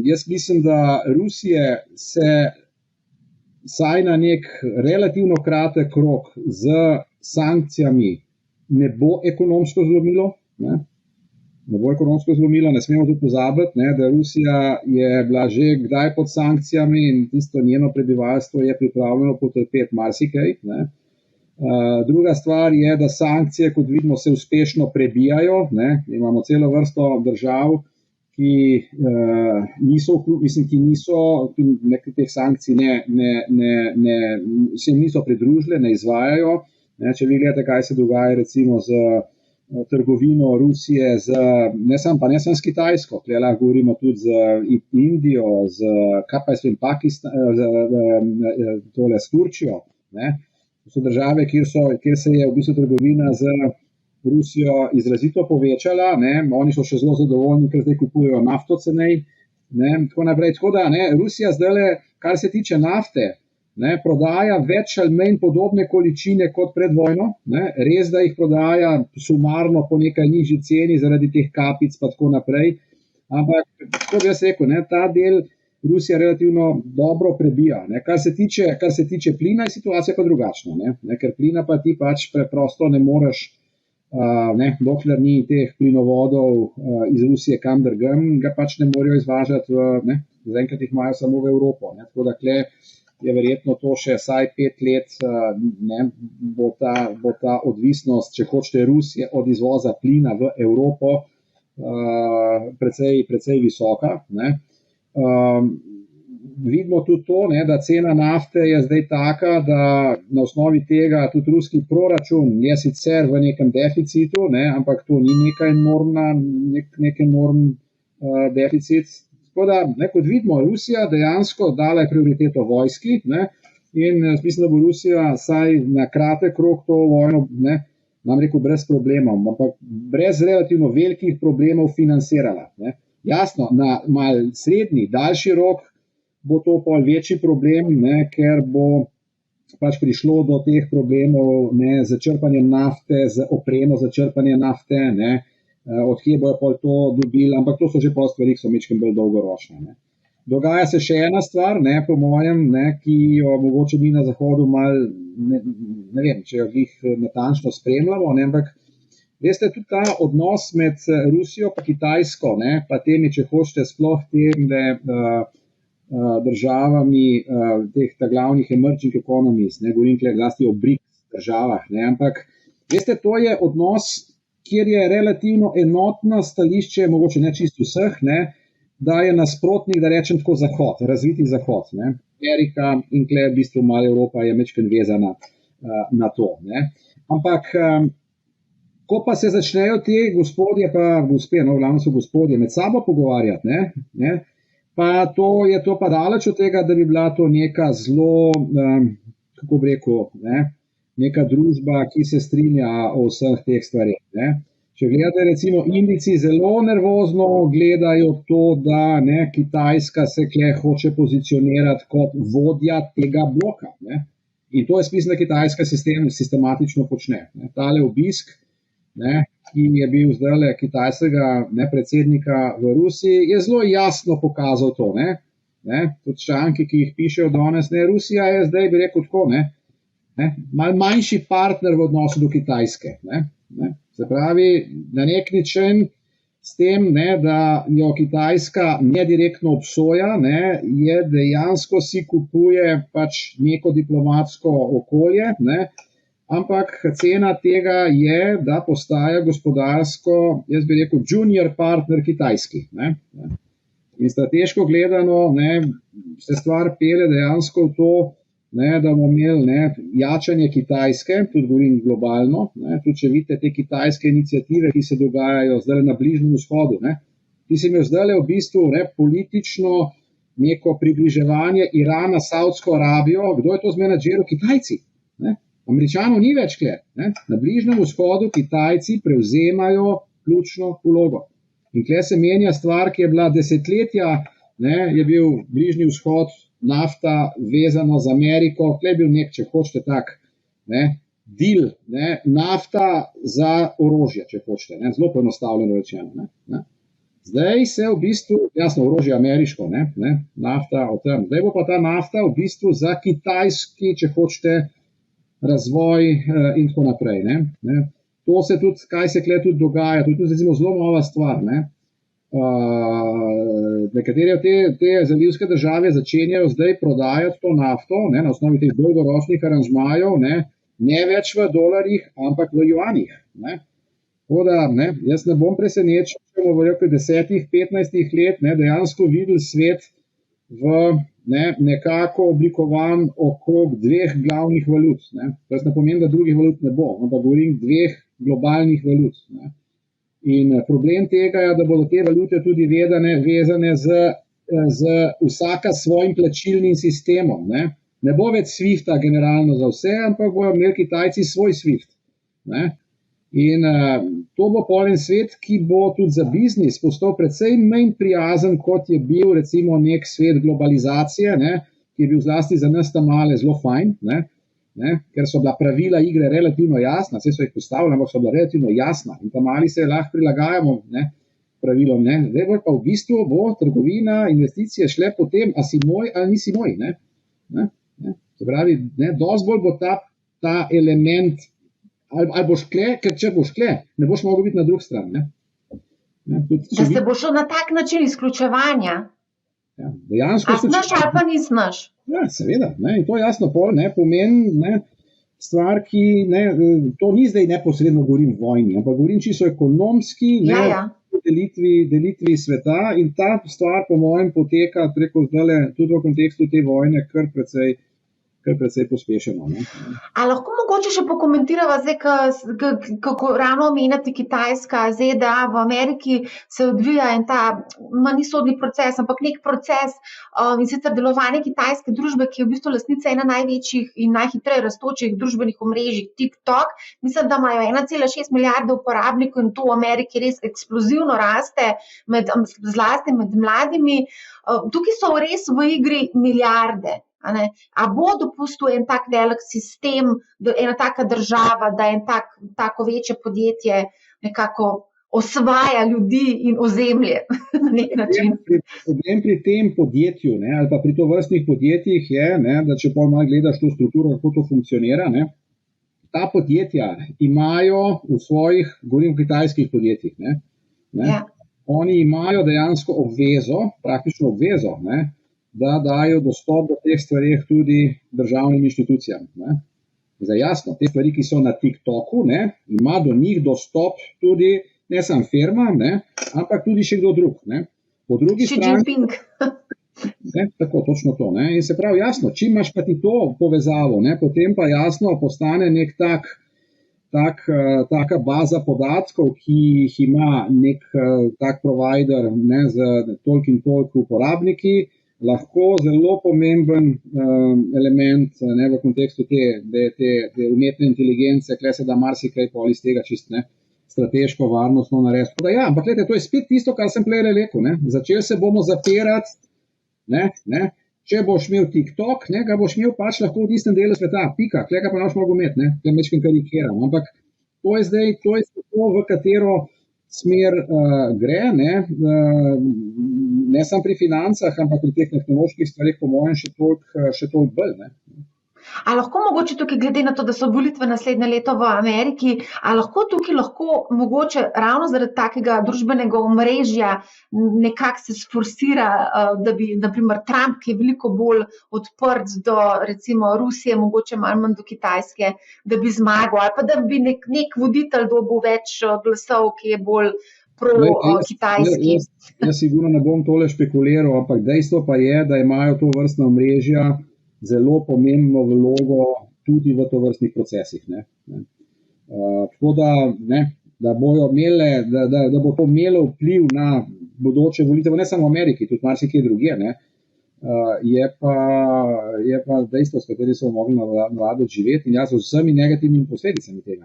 Jaz mislim, da Rusije se saj na nek relativno kratek rok z sankcijami ne bo ekonomsko zlomilo. Ne bo ekonomsko zlomilo, ne smemo tudi pozabiti, ne, da Rusija je bila že kdaj pod sankcijami in tisto njeno prebivalstvo je pripravljeno potrpeti marsikaj. Ne. Druga stvar je, da sankcije, kot vidimo, se uspešno prebijajo. Ne. Imamo celo vrsto držav, ki nekaj teh sankcij se niso pridružile, ne izvajajo. Ne, če vi gledate, kaj se dogaja recimo z trgovino Rusije, ne samo s Kitajsko, tukaj lahko govorimo tudi z Indijo, s Turčijo. Ne. To so države, kjer se je v bistvu trgovina z Rusijo izrazito povečala. Ne. Oni so še zelo zadovoljni, ker zdaj kupujejo nafto cenej. Tako naprej. Tako da, ne, Rusija zdaj, kar se tiče nafte, ne, prodaja več ali manj podobne količine kot pred vojno. Ne. Res, da jih prodaja sumarno po nekaj nižji ceni zaradi teh kapic pa tako naprej. Ampak, tako bi jaz rekel, ne, ta del Rusija relativno dobro prebija. Ne. Kar se tiče plina, je situacija pa drugačna. Ne, ker plina pa ti pač preprosto ne moreš, dokler ni teh plinovodov iz Rusije kam drugam, ga pač ne morejo izvažati, zaenkrat jih imajo samo v Evropo. Ne. Tako da kle je verjetno to še vsaj 5 let, ne, bo ta odvisnost, če hočete, Rusije od izvoza plina v Evropo precej visoka. Ne. Vidimo tudi to, ne, da cena nafte je zdaj taka, da na osnovi tega tudi ruski proračun je sicer v nekem deficitu, ne, ampak to ni nek enorm deficit. Tako da, ne, kot vidimo, Rusija dejansko dala je prioriteto vojski, ne, in mislim, da bo Rusija saj na kratek rok to vojno, ne, nam rekel, brez problemov, ampak brez relativno velikih problemov financirala. Ne. Jasno, na mal srednji, daljši rok bo to pol večji problem, ne, ker bo pač prišlo do teh problemov, ne, z črpanjem nafte, z opremo za črpanje nafte, ne, od kje bojo pol to dobili, ampak to so že pol stvari, ki so majčkeno bolj dolgoročne. Ne. Dogaja se še ena stvar, ne, po mojem, ne, ki jo mogoče mi na Zahodu mal, ne vem, če jo jih natančno spremljamo, ne, ampak veste, tudi ta odnos med Rusijo pa Kitajsko, ne, pa temi, če hočete, sploh temi državami, teh glavnih emerging economies, ne, govorim tukaj zlasti o BRICS državah, ne, ampak veste, to je odnos, kjer je relativno enotno stališče, mogoče ne čisto vseh, ne, da je nasprotnik, da rečem tako, Zahod, razviti Zahod. Ne. Amerika in tukaj v bistvu malo Evropa je majčkeno vezana na to. Ne. Ampak, ko pa se začnejo te gospodje, pa gospe, no, glavno so gospodje, med sabo pogovarjati, ne, pa je to pa daleč od tega, da bi bila to neka zelo, kako bi rekel, ne, neka družba, ki se strinja o vseh teh stvarih. Ne. Če gledate, recimo, Indijci zelo nervozno gledajo to, da, ne, Kitajska se kle hoče pozicionirati kot vodja tega bloka. Ne. In to je mislim, da Kitajska sistematično počne. Ne. Tale obisk, ne, ki je bil zdaj kitajskega predsednika v Rusiji, je zelo jasno pokazal to. Ne, tudi članki, ki jih pišejo danes, ne, Rusija je zdaj, bi rekel tako, mal manjši partner v odnosu do Kitajske. Ne. Se pravi, na nek način s tem, da jo Kitajska nedirektno obsoja, je dejansko si kupuje pač neko diplomatsko okolje, ampak cena tega je, da postaja gospodarsko, jaz bi rekel, junior partner Kitajski. In strateško gledano se stvar pele dejansko v to, da bomo imeli jačanje Kitajske, tudi govorim globalno, tudi če vidite te kitajske iniciative, ki se dogajajo zdaj na Bližnjem vzhodu, ki se imel zdaj v bistvu politično neko približevanje Irana, Saudsko Arabijo, kdo je to zmenadžiral? Kitajci. Američanov ni več kler. Na Bližnjem vzhodu Kitajci prevzemajo ključno vlogo. In kle se menja stvar, ki je bila desetletja, je bil Bližnji vzhod, nafta vezano z Ameriko, kle je bil nek, če hočete tak, deal, nafta za orožje, če hočete, zelo poenostavljeno rečeno. Zdaj se v bistvu, jasno, orožje ameriško, nafta o tem, zdaj bo pa ta nafta v bistvu za kitajski, če hočete, razvoj in tako naprej. To se tudi, kaj se kle tudi dogaja, to je tudi zelo nova stvar. Nekatere te zalivske države začenjajo zdaj prodajati to nafto na osnovi teh dolgoročnih aranžmajev, ne več v dolarjih, ampak v juanih. Tako da, jaz ne bom presenečen, če bomo v 10-15 let dejansko videli svet v nekako oblikovan okrog dveh glavnih valut. To ne pomeni, da drugih valut ne bo, ampak govorim dveh globalnih valut. In problem tega je, da bodo te valute tudi vezane z vsaka svojim plačilnim sistemom. Ne bo več Swifta generalno za vse, ampak bojo imeli Kitajci svoj Swift. In to bo polen svet, ki bo tudi za biznis postal precej manj prijazen, kot je bil recimo nek svet globalizacije, ki je bil zlasti za nas tam male zelo fajn, ker so bila pravila igre relativno jasna, vse so jih postavili, ampak so bila relativno jasna in tam mali se lahko prilagajamo pravilom. Zdaj pa v bistvu bo trgovina, investicije šle potem, a si moj ali nisi moj. Se pravi, dosti bolj bo ta element ali boš kle, ker če boš kle, ne boš mogel biti na drug stran. Da se bo šel na tak način izključevanja. Dejansko a znaš ali pa nisi znaš? Ja, seveda. In to jasno pomeni stvar, ki to ni zdaj neposredno govorim vojni, ampak govorim čisto ekonomski, delitvi sveta in ta stvar po mojem poteka preko zdajle tudi v kontekstu te vojne kar precej pospešeno. A lahko mogoče še pokomentirava zdaj, kako ravno omenjate Kitajska, ZDA, v Ameriki se odvija en ta, ni sodni proces, ampak nek proces in sicer delovanje kitajske družbe, ki je v bistvu lastnica ena največjih in najhitreje rastočih družbenih omrežij, TikTok. Mislim, da imajo 1,6 milijarde uporabnikov in to v Ameriki res eksplozivno raste, zlasti med mladimi. Tukaj so res v igri milijarde. A bo dopustil en tak velik sistem, ena taka država, da en tako večje podjetje nekako osvaja ljudi in ozemlje na nek način? Problem pri tem podjetju ali pa pri tovrstnih podjetjih je, da če pol malo gledaš to strukturo, kako to funkcionira, ta podjetja imajo v svojih, govorim o kitajskih podjetjih, oni imajo dejansko obvezo, praktično obvezo, da dajo dostop do teh stvarih tudi državnim inštitucijam. Zdaj jasno, te stvari, ki so na TikToku, ima do njih dostop tudi ne samo firma, ampak tudi še kdo drug. Po drugi strani, tako, točno to. In se pravi jasno, čim imaš pa ti to povezavo, potem pa jasno postane nek taka baza podatkov, ki jih ima nek tak provider z toliko in toliko uporabniki, lahko zelo pomemben element v kontekstu te umetne inteligence, kle se da marsikaj pol iz tega čist strateško, varnostno narediti. Ampak gledajte, to je spet tisto, kar sem prej rekel. Začeli se bomo zapirati, če boš imel TikTok, ga boš imel pač lahko v tistem delu sveta, pika, kle ga pa ne boš mogel imeti, kle mečkim karikiram. Ampak to je zdaj to, v katero smer gre, ne samo pri financah, ampak pri teh tehnoloških stvarih, po mojem, še toliko bolj. Ne. A lahko mogoče tukaj, glede na to, da so volitve naslednje leto v Ameriki, a lahko tukaj mogoče ravno zaradi takega družbenega omrežja nekako se sforsira, da bi, na primer, Trump, ki je veliko bolj odprt do, recimo, Rusije, mogoče malo manj do Kitajske, da bi zmagal, ali pa da bi nek voditelj dobil več glasov, ki je bolj pro-kitajski. Jaz sigurno ne bom tole špekuliral, ampak dejstvo pa je, da imajo to vrstna omrežja zelo pomembno vlogo tudi v tovrstnih procesih. Tako da bojo imele, da bo to imelo vpliv na bodoče volitve, ne samo v Ameriki, tudi marsikje drugje, je pa dejstvo, s kateri so mogli navaditi živeti in jaz z vsemi negativnimi posledicami tega.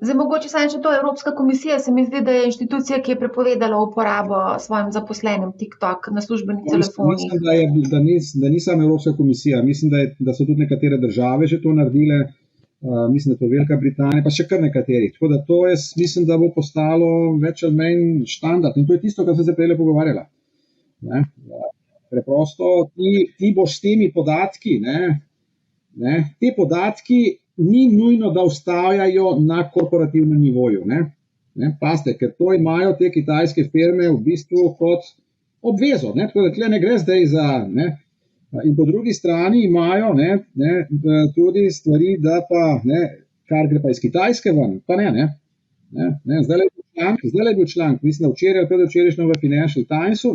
Zdaj, mogoče samo še to, Evropska komisija se mi zdi, da je inštitucija, ki je prepovedala uporabo svojim zaposlenim TikTok na službenih telefonih. Mislim, da ni samo Evropska komisija, mislim, da so tudi nekatere države že to naredile, mislim, da je to Velika Britanija, pa še kar nekaterih. Tako da to mislim, da bo postalo več ali manj štandard in to je tisto, kar sem se prej pogovarjala. Preprosto ti boš s temi podatki, te podatki ni nujno, da ostajajo na korporativnem nivoju. Pazite, ker to imajo te kitajske firme v bistvu kot obvezo. Tako da tle ne gre zdaj za. In po drugi strani imajo tudi stvari, da pa, kar gre pa iz Kitajske ven, pa ne. Zdaj je bil članek, mislim, da včeraj ali predvčerajšnjem v Financial Timesu,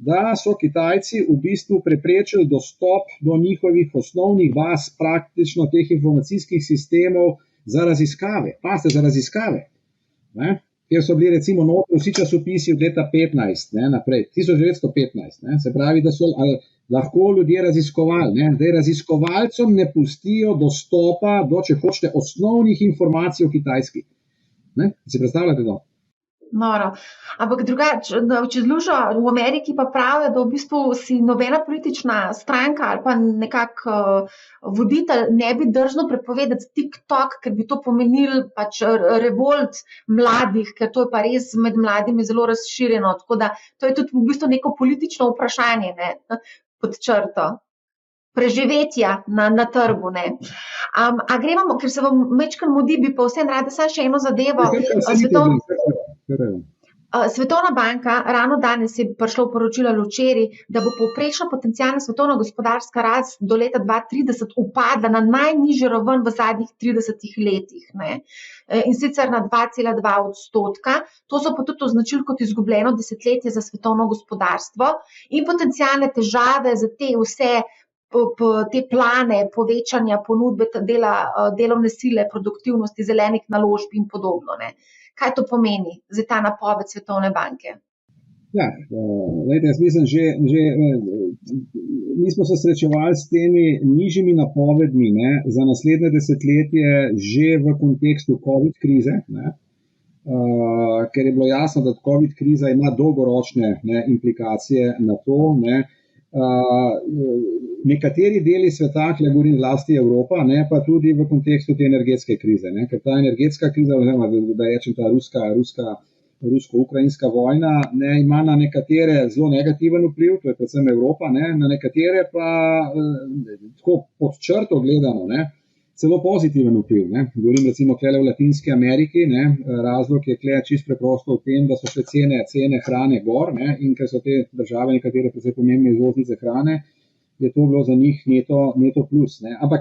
da so Kitajci v bistvu preprečili dostop do njihovih osnovnih baz, praktično teh informacijskih sistemov za raziskave. Pazite, za raziskave. Kjer so bili recimo notri vsi časopisi od leta 15 naprej, 1915. Se pravi, da so lahko ljudje raziskovali. Zdaj raziskovalcem ne pustijo dostopa do, če hočete, osnovnih informacij o Kitajski. Si predstavljate to? Noro. Ampak drugače, če zlužo v Ameriki pa pravijo, da v bistvu si nobena politična stranka ali pa nekako voditelj ne bi drzno prepovedati TikTok, ker bi to pomenil pač revolt mladih, ker to je pa res med mladimi zelo razširjeno. Tako da to je tudi v bistvu neko politično vprašanje, pod črto. Preživetja na trgu. A gremo, ker se vam mečkano mudi, bi pa vsem rada samo še eno zadevo. Svetovna banka ravno danes je prišlo poročilo včeraj, da bo povprečna potencialna svetovna gospodarska rast do leta 2030 upadla na najnižjo raven v zadnjih 30 letih. In sicer na 2,2%. To so pa tudi označili kot izgubljeno desetletje za svetovno gospodarstvo in potencialne težave za te vse te plane povečanja ponudbe delovne sile, produktivnosti, zelenih naložb in podobno. Kaj to pomeni za ta napoved Svetovne banke? Ja, jaz mislim, mi smo se srečevali s temi nižjimi napovedmi za naslednje desetletje že v kontekstu COVID krize, ker je bilo jasno, da COVID kriza ima dolgoročne implikacije na to. Nekateri deli sveta, ki govorim zlasti Evropa, pa tudi v kontekstu te energetske krize. Ker ta energetska kriza, da rečem ta rusko-ukrajinska vojna, ima na nekatere zelo negativen vpliv, to je predvsem Evropa, na nekatere pa tako pod črto gledano, celo pozitiven vpliv. Govorim recimo tukaj v Latinski Ameriki, razlog je tukaj čisto preprosto v tem, da so še cene hrane gor, in ker so te države nekatere precej pomembne izvoznice hrane, je to bilo za njih neto plus. Ampak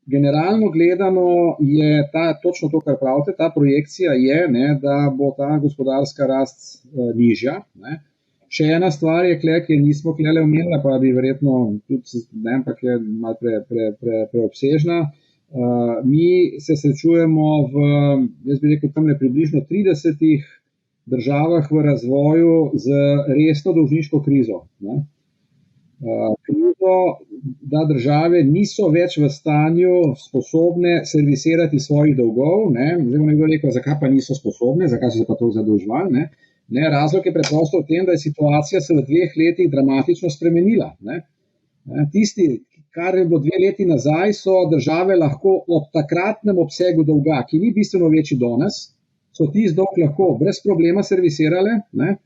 generalno gledano je točno to, kar pravite, ta projekcija je, da bo ta gospodarska rast nižja. Še ena stvar je tukaj, ki nismo tukaj omenili, pa bi verjetno tudi, ampak je malo preobsežna. Mi se srečujemo jaz bi rekel, tamle približno 30 državah v razvoju z resno dolžniško krizo. Krizo, da države niso več v stanju sposobne servisirati svojih dolgov. Zdaj bo nekdo rekel, zakaj pa niso sposobne, zakaj so se pa to zadolževali. Razlog je preprosto v tem, da je situacija se v 2 letih dramatično spremenila. Tisti, kar je bilo 2 leti nazaj, so države lahko ob takratnem obsegu dolga, ki ni bistveno večji danes, so tisti dolg lahko brez problema servisirale, ne?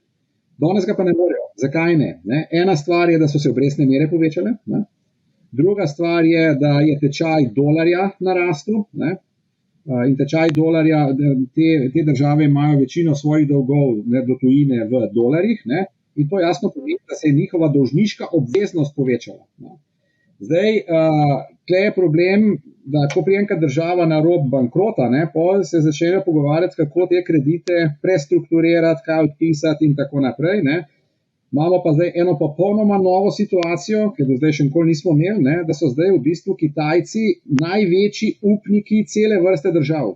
Danes ga pa ne morejo. Zakaj ne? Ena stvar je, da so se obrestne mere povečale, ne? Druga stvar je, da je tečaj dolarja narastel, ne? In tečaj dolarja, te države imajo večino svojih dolgov, ne, do tujine v dolarjih, ne? In to jasno pomeni, da se je njihova dolžniška obveznost povečala, ne? Zdaj, tle je problem, da ko prije enkrat država na rob bankrota, ne, pol se začnejo pogovarjati, kako te kredite prestrukturirati, kaj odpisati in tako naprej, ne. Imamo pa zdaj eno popolnoma novo situacijo, ki do zdaj še nikoli nismo imeli, ne, da so zdaj v bistvu Kitajci največji upniki cele vrste držav.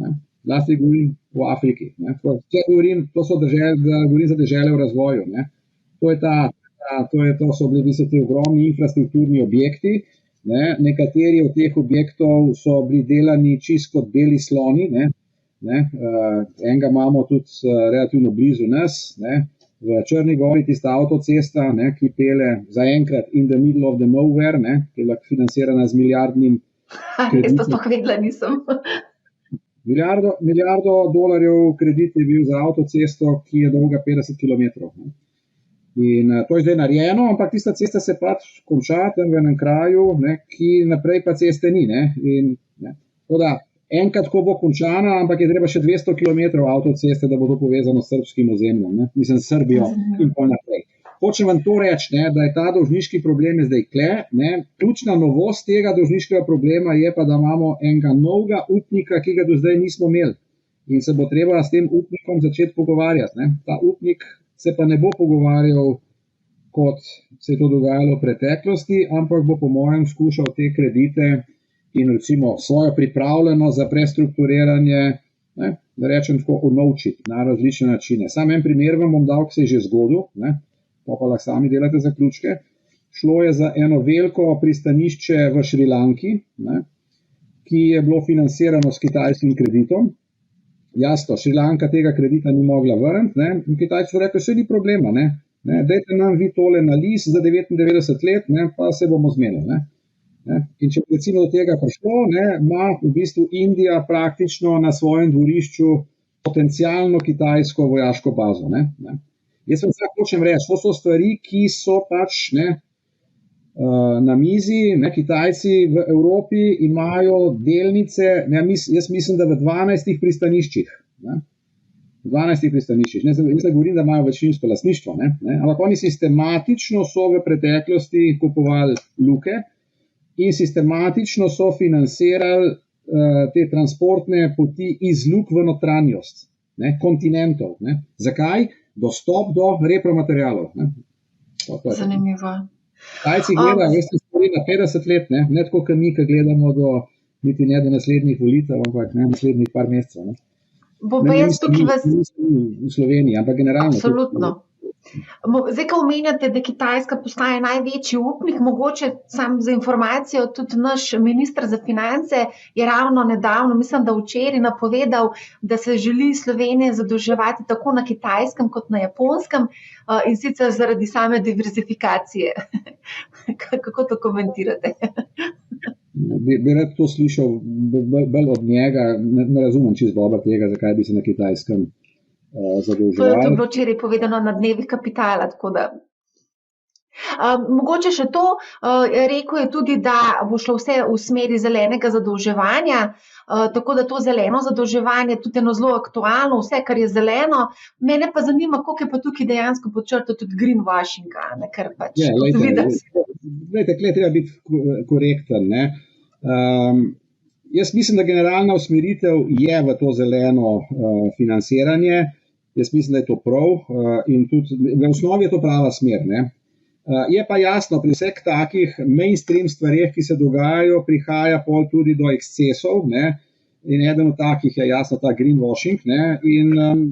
Ne. Zlasti govorim v Afriki. Ne. To so govorim za dežele v razvoju. Ne. To so bili v bistvu ti ogromni infrastrukturni objekti. Ne. Nekateri od teh objektov so bili delani čisto kot beli sloni. Ne. Enega imamo tudi relativno blizu nas. Ne. V Črni Gori tista avtocesta, ne, ki pele zaenkrat in the middle of the nowhere, ne, ki je lahko financirana z milijardnim kreditom. Jaz to vedela nisem. Milijardo dolarjev kredit je bil za avtocesto, ki je dolga 50 km. In to je zdaj narejeno, ampak tista cesta se pač konča tam v enem kraju, ne, ki naprej pa ceste ni. Ne, in, ne, toda, enkrat, ko bo končana, ampak je treba še 200 km avtoceste, da bo to povezano s srbskim ozemljem, ne? Mislim, Srbijo in pa naprej. Hočem vam to reči, ne, da je ta dolžniški problem zdaj kle. Ne? Ključna novost tega dolžniškega problema je pa, da imamo enega novega upnika, ki ga do zdaj nismo imeli. In se bo treba s tem upnikom začeti pogovarjati. Ne? Ta upnik se pa ne bo pogovarjal, kot se je to dogajalo v preteklosti, ampak bo po mojem skušal te kredite in recimo svojo pripravljenost za prestrukturiranje, ne, da rečem tako, unovčiti na različne načine. Sam en primer vam bom dal, ki se je že zgodil, ne, pa lahko sami delate zaključke. Šlo je za eno veliko pristanišče v Šrilanki, ne, ki je bilo financirano s kitajskim kreditom. Jasno, Šrilanka tega kredita ni mogla vrniti, ne, in Kitajci so rekli, vse ni problema, ne, dajte nam vi tole na lis za 99 let, ne, pa se bomo zmenili, ne. In če recimo do tega prišlo, ne, ima v bistvu Indija praktično na svojem dvorišču potencialno kitajsko vojaško bazo. Ne. Jaz vam zdaj hočem reči, to so stvari, ki so pač ne, na mizi. Ne, Kitajci v Evropi imajo delnice, ne, jaz mislim, da v 12 pristaniščih. Ne. V 12 pristaniščih. Jaz ne govorim, da imajo večinsko lastništvo, ne, ampak oni sistematično so v preteklosti kupovali luke, in sistematično so financirali te transportne poti iz luk v notranjost, ne, kontinentov. Ne. Zakaj? Dostop do repromaterialov. Ne. Zanimivo. Kitajci gledajo, veste, stvari na 50 let, ne tako, kot mi, ki gledamo niti ne do naslednjih volitev, ampak ne naslednjih par mesecev. Ne. Bo pa jaz tukaj v Sloveniji, ampak generalno. Absolutno. Zdaj, ko omenjate, da Kitajska postaja največji upnik, mogoče sam za informacijo, tudi naš minister za finance je ravno nedavno, mislim, da včeraj napovedal, da se želi Slovenija zadolževati tako na Kitajskem kot na Japonskem, in sicer zaradi same diverzifikacije. Kako to komentirate? Bi rad to slišal bolj od njega, ne razumem čisto dobro tega, zakaj bi se na Kitajskem zadolževali. To je bilo včeraj povedano na dnevih kapitala, tako da. Mogoče še to, rekel je tudi, da bo šlo vse v smeri zelenega zadolževanja, tako da to zeleno zadolževanje tudi eno zelo aktualno, vse, kar je zeleno. Mene pa zanima, koliko je pa tukaj dejansko podčrto tudi greenwashing, ne, kar pač vidim. Glejte, tukaj treba biti korekten, ne. Jaz mislim, da generalna usmeritev je v to zeleno financiranje. Jaz mislim, da je to prav in tudi v osnovi je to prava smer. Ne. Je pa jasno, pri vseh takih mainstream stvareh, ki se dogajajo, prihaja pol tudi do ekscesov, ne. In eden od takih je jasno ta greenwashing. Ne.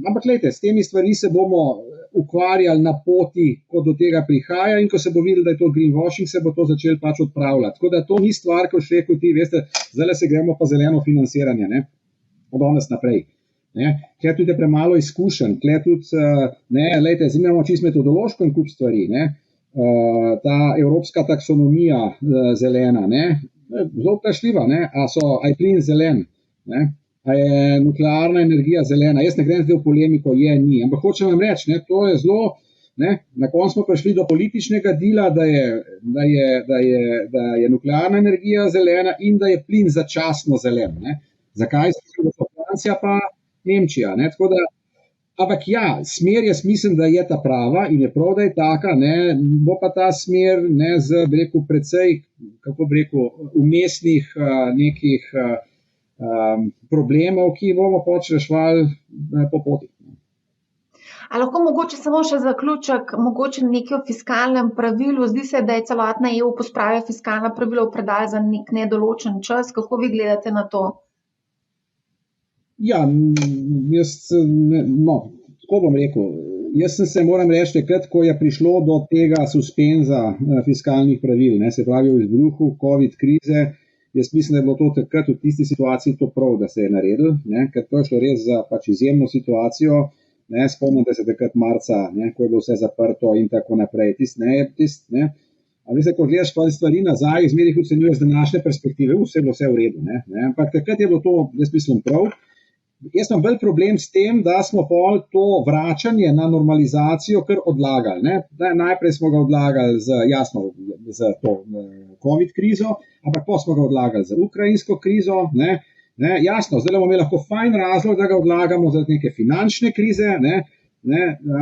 Ampak gledajte, s temi stvari se bomo ukvarjali na poti, ko do tega prihaja, in ko se bo videl, da je to greenwashing, se bo to začel pač odpravljati. Tako da to ni stvar, ko še rekel ti, veste, zdaj se gremo pa zeleno financiranje, ne, od danes naprej. Kjer tudi je premalo izkušenj, kjer tudi, ne, lejte, zdaj imamo čisto metodološko in kup stvari, ne. ta evropska taksonomija zelena, ne, zelo vprašljiva, ne, a je plin zelen, ne, a je nuklearna energija zelena. Jaz ne grem zdaj v polemiko, ni, ampak hočem vam reči, ne, to je zelo, ne, na koncu smo prišli do političnega dela, da je nuklearna energija zelena in da je plin začasno zelen. Ne. Zakaj se Francija pa Nemčija? Ne, tako da, ampak smer jaz mislim, da je ta prava in je prav, da je taka, ne, bo pa ta smer, ne, z, precej, kako umestnih nekih problemov, ki bomo reševali po poti. A lahko mogoče samo še zaključek, mogoče nekaj o fiskalnem pravilu. Zdi se, da je celotna EU pospravila fiskalna pravila v predal za nek nedoločen čas. Kako vi gledate na to? Tako bom rekel. Jaz sem se, moram reči, takrat, ko je prišlo do tega suspenza fiskalnih pravil, ne, se pravi v izbruhu COVID krize, jaz mislim, da je bilo to takrat v tisti situaciji to prav, da se je naredil, ne, ker to je šlo res za izjemno situacijo. Ne, spomnite se takrat marca, ne, ko je bilo vse zaprto in tako naprej. A veste, ko gledaš stvari nazaj, zmeraj jih ocenjuješ z današnje perspektive, vse je bilo v redu. Ne, ampak takrat je bilo to, jaz mislim, prav. Jaz imam bolj problem s tem, da smo pol to vračanje na normalizacijo kar odlagali. Ne. Najprej smo ga odlagali z to COVID krizo, ampak pa smo ga odlagali z ukrajinsko krizo. Ne, jasno, zdaj bomo imeli lahko fajn razlog, da ga odlagamo zaradi neke finančne krize,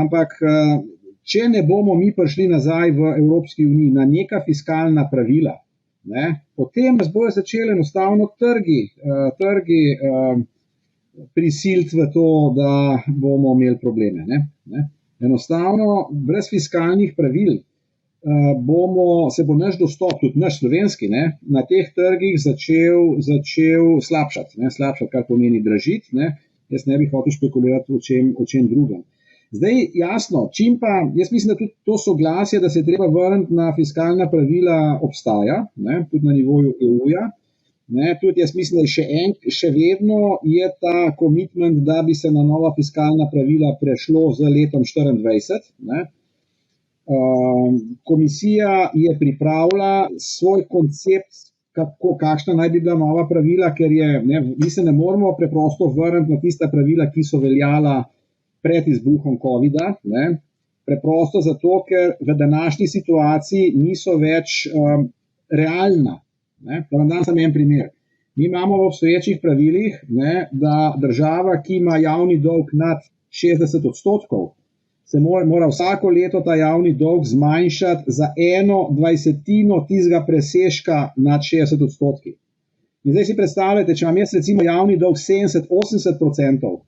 ampak če ne bomo mi prišli nazaj v Evropski uniji na neka fiskalna pravila, potem nas bojo začeli enostavno trgi prisiliti v to, da bomo imeli probleme. Enostavno, brez fiskalnih pravil se bo naš dostop, tudi naš slovenski, na teh trgih začel slabšati, kar pomeni dražiti. Jaz ne bi hotel špekulirati o čem drugem. Zdaj, jasno, jaz mislim, da tudi to soglasje, da se je treba vrniti na fiskalna pravila, obstaja, tudi na nivoju EU-ja. Tudi jaz mislim, da še vedno je ta commitment, da bi se na nova fiskalna pravila prešlo z letom 2024. Komisija je pripravila svoj koncept, kakšna naj bi bila nova pravila, ker mi se ne moremo preprosto vrniti na tista pravila, ki so veljala pred izbruhom COVID-a. Preprosto zato, ker v današnji situaciji niso več realna. Da vam dam samo en primer. Mi imamo v obstoječih pravilih, da država, ki ima javni dolg nad 60%, se mora vsako leto ta javni dolg zmanjšati za 1/20 tistega presežka nad 60%. In zdaj si predstavljate, če imam jaz recimo javni dolg 70-80%,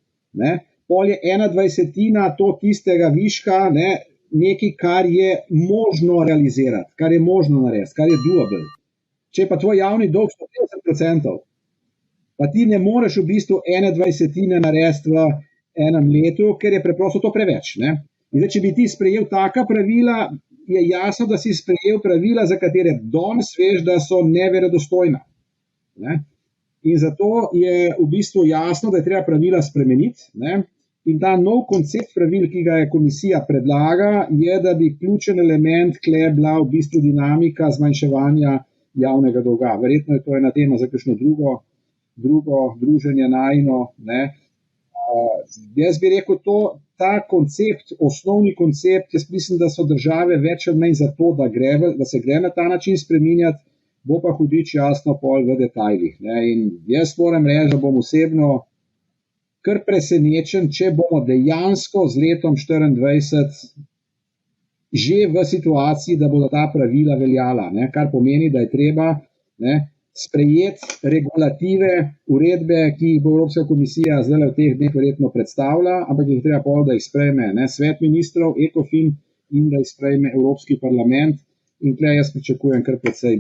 pol je 1/20 to tistega viška, nekaj, kar je možno realizirati, kar je možno narediti, kar je doable. Če pa tvoj javni dolg 150%, pa ti ne moreš v bistvu 1/20 narediti v enem letu, ker je preprosto to preveč. In zdaj, če bi ti sprejel taka pravila, je jasno, da si sprejel pravila, za katere danes veš, da so neverodostojna. In zato je v bistvu jasno, da je treba pravila spremeniti. In ta nov koncept pravil, ki ga je komisija predlaga, je, da bi ključen element tukaj bila v bistvu dinamika zmanjševanja javnega dolga. Verjetno je to ena tema za kakšno drugo druženje najino. Jaz bi rekel, ta koncept, osnovni koncept, jaz mislim, da so države več ali manj za to, da se gre na ta način spreminjati, bo pa hudič jasno pol v detajlih. In jaz moram reči, da bom osebno kar presenečen, če bomo dejansko z letom 2024 že v situaciji, da bodo ta pravila veljala, kar pomeni, da je treba sprejeti regulative, uredbe, ki jih bo Evropska komisija zdaj v teh dneh verjetno predstavlja, ampak jih treba pol, da jih sprejme svet ministrov, ECOFIN in da jih sprejme Evropski parlament. In tukaj jaz pričakujem kar precej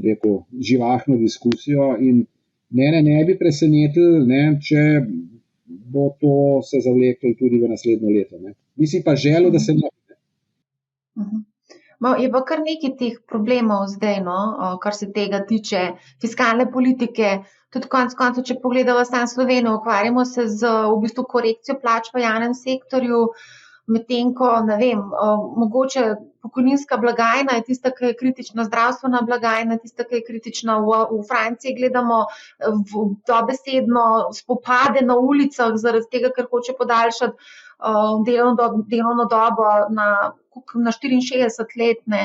živahno diskusijo in mene ne bi presenetil, če bo to se zavleklo tudi v naslednjo leto. Bi si pa želel, da se ne. Je pa kar nekaj teh problemov zdaj, kar se tega tiče fiskalne politike. Tudi konec koncev, če pogledamo samo Slovenijo, ukvarjamo se z v bistvu korekcijo plač v javnem sektorju, medtem ko, mogoče pokojninska blagajna je tista, ki je kritična, zdravstvena blagajna je tista, ki je kritična. V Franciji gledamo dobesedno spopade na ulicah zaradi tega, ker hoče podaljšati delovno dobo na 64 let. Ne.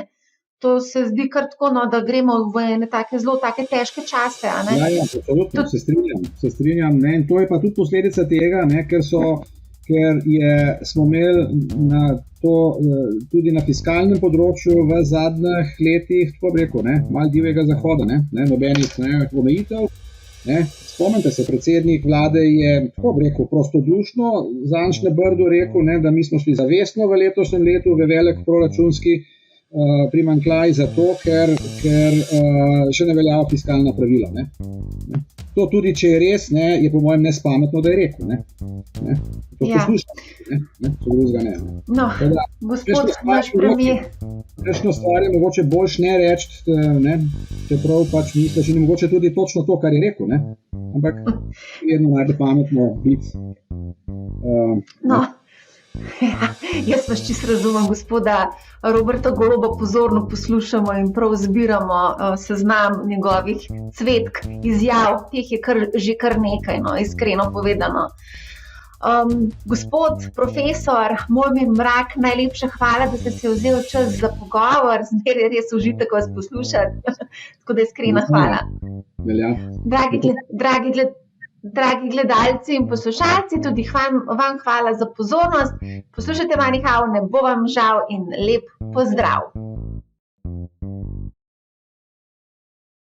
To se zdi kar tako, no, da gremo v ene zelo težke čase. A ne? Ja, absolutno, se strinjam. Ne? In to je pa tudi posledica tega, ne? ker smo imeli tudi na fiskalnem področju v zadnjih letih, tako bi rekel, malo divjega zahoda, nobenih omejitev. Spomnite se, predsednik vlade je, tako bi rekel, prostodušno zanj na Brdu rekel, da mi smo šli zavestno v letošnjem letu v velik proračunski primanjkljaj zato, ker še ne veljajo fiskalna pravila. Ne. To tudi, če je res, je po mojem nespametno, da je rekel. To poslušam, če drugega ne. No, gospod naš premijer. Prejšnjo stvar je mogoče boljš ne reči, čeprav pač misliš in mogoče tudi točno to, kar je rekel. Ampak vedno najde pametno biti. Ja, jaz vas čisto razumem, gospoda Roberta Goloba pozorno poslušamo in prav zbiramo seznam njegovih cvetk, izjav, teh je že kar nekaj, iskreno povedano. Gospod profesor Mojmir Mrak, najlepša hvala, da ste se vzeli čas za pogovor, zmeraj je res užitek vas poslušati, tako da iskrena hvala. Dragi gledalci in poslušalci, tudi vam hvala za pozornost. Poslušajte Money How, ne bo vam žal in lep pozdrav.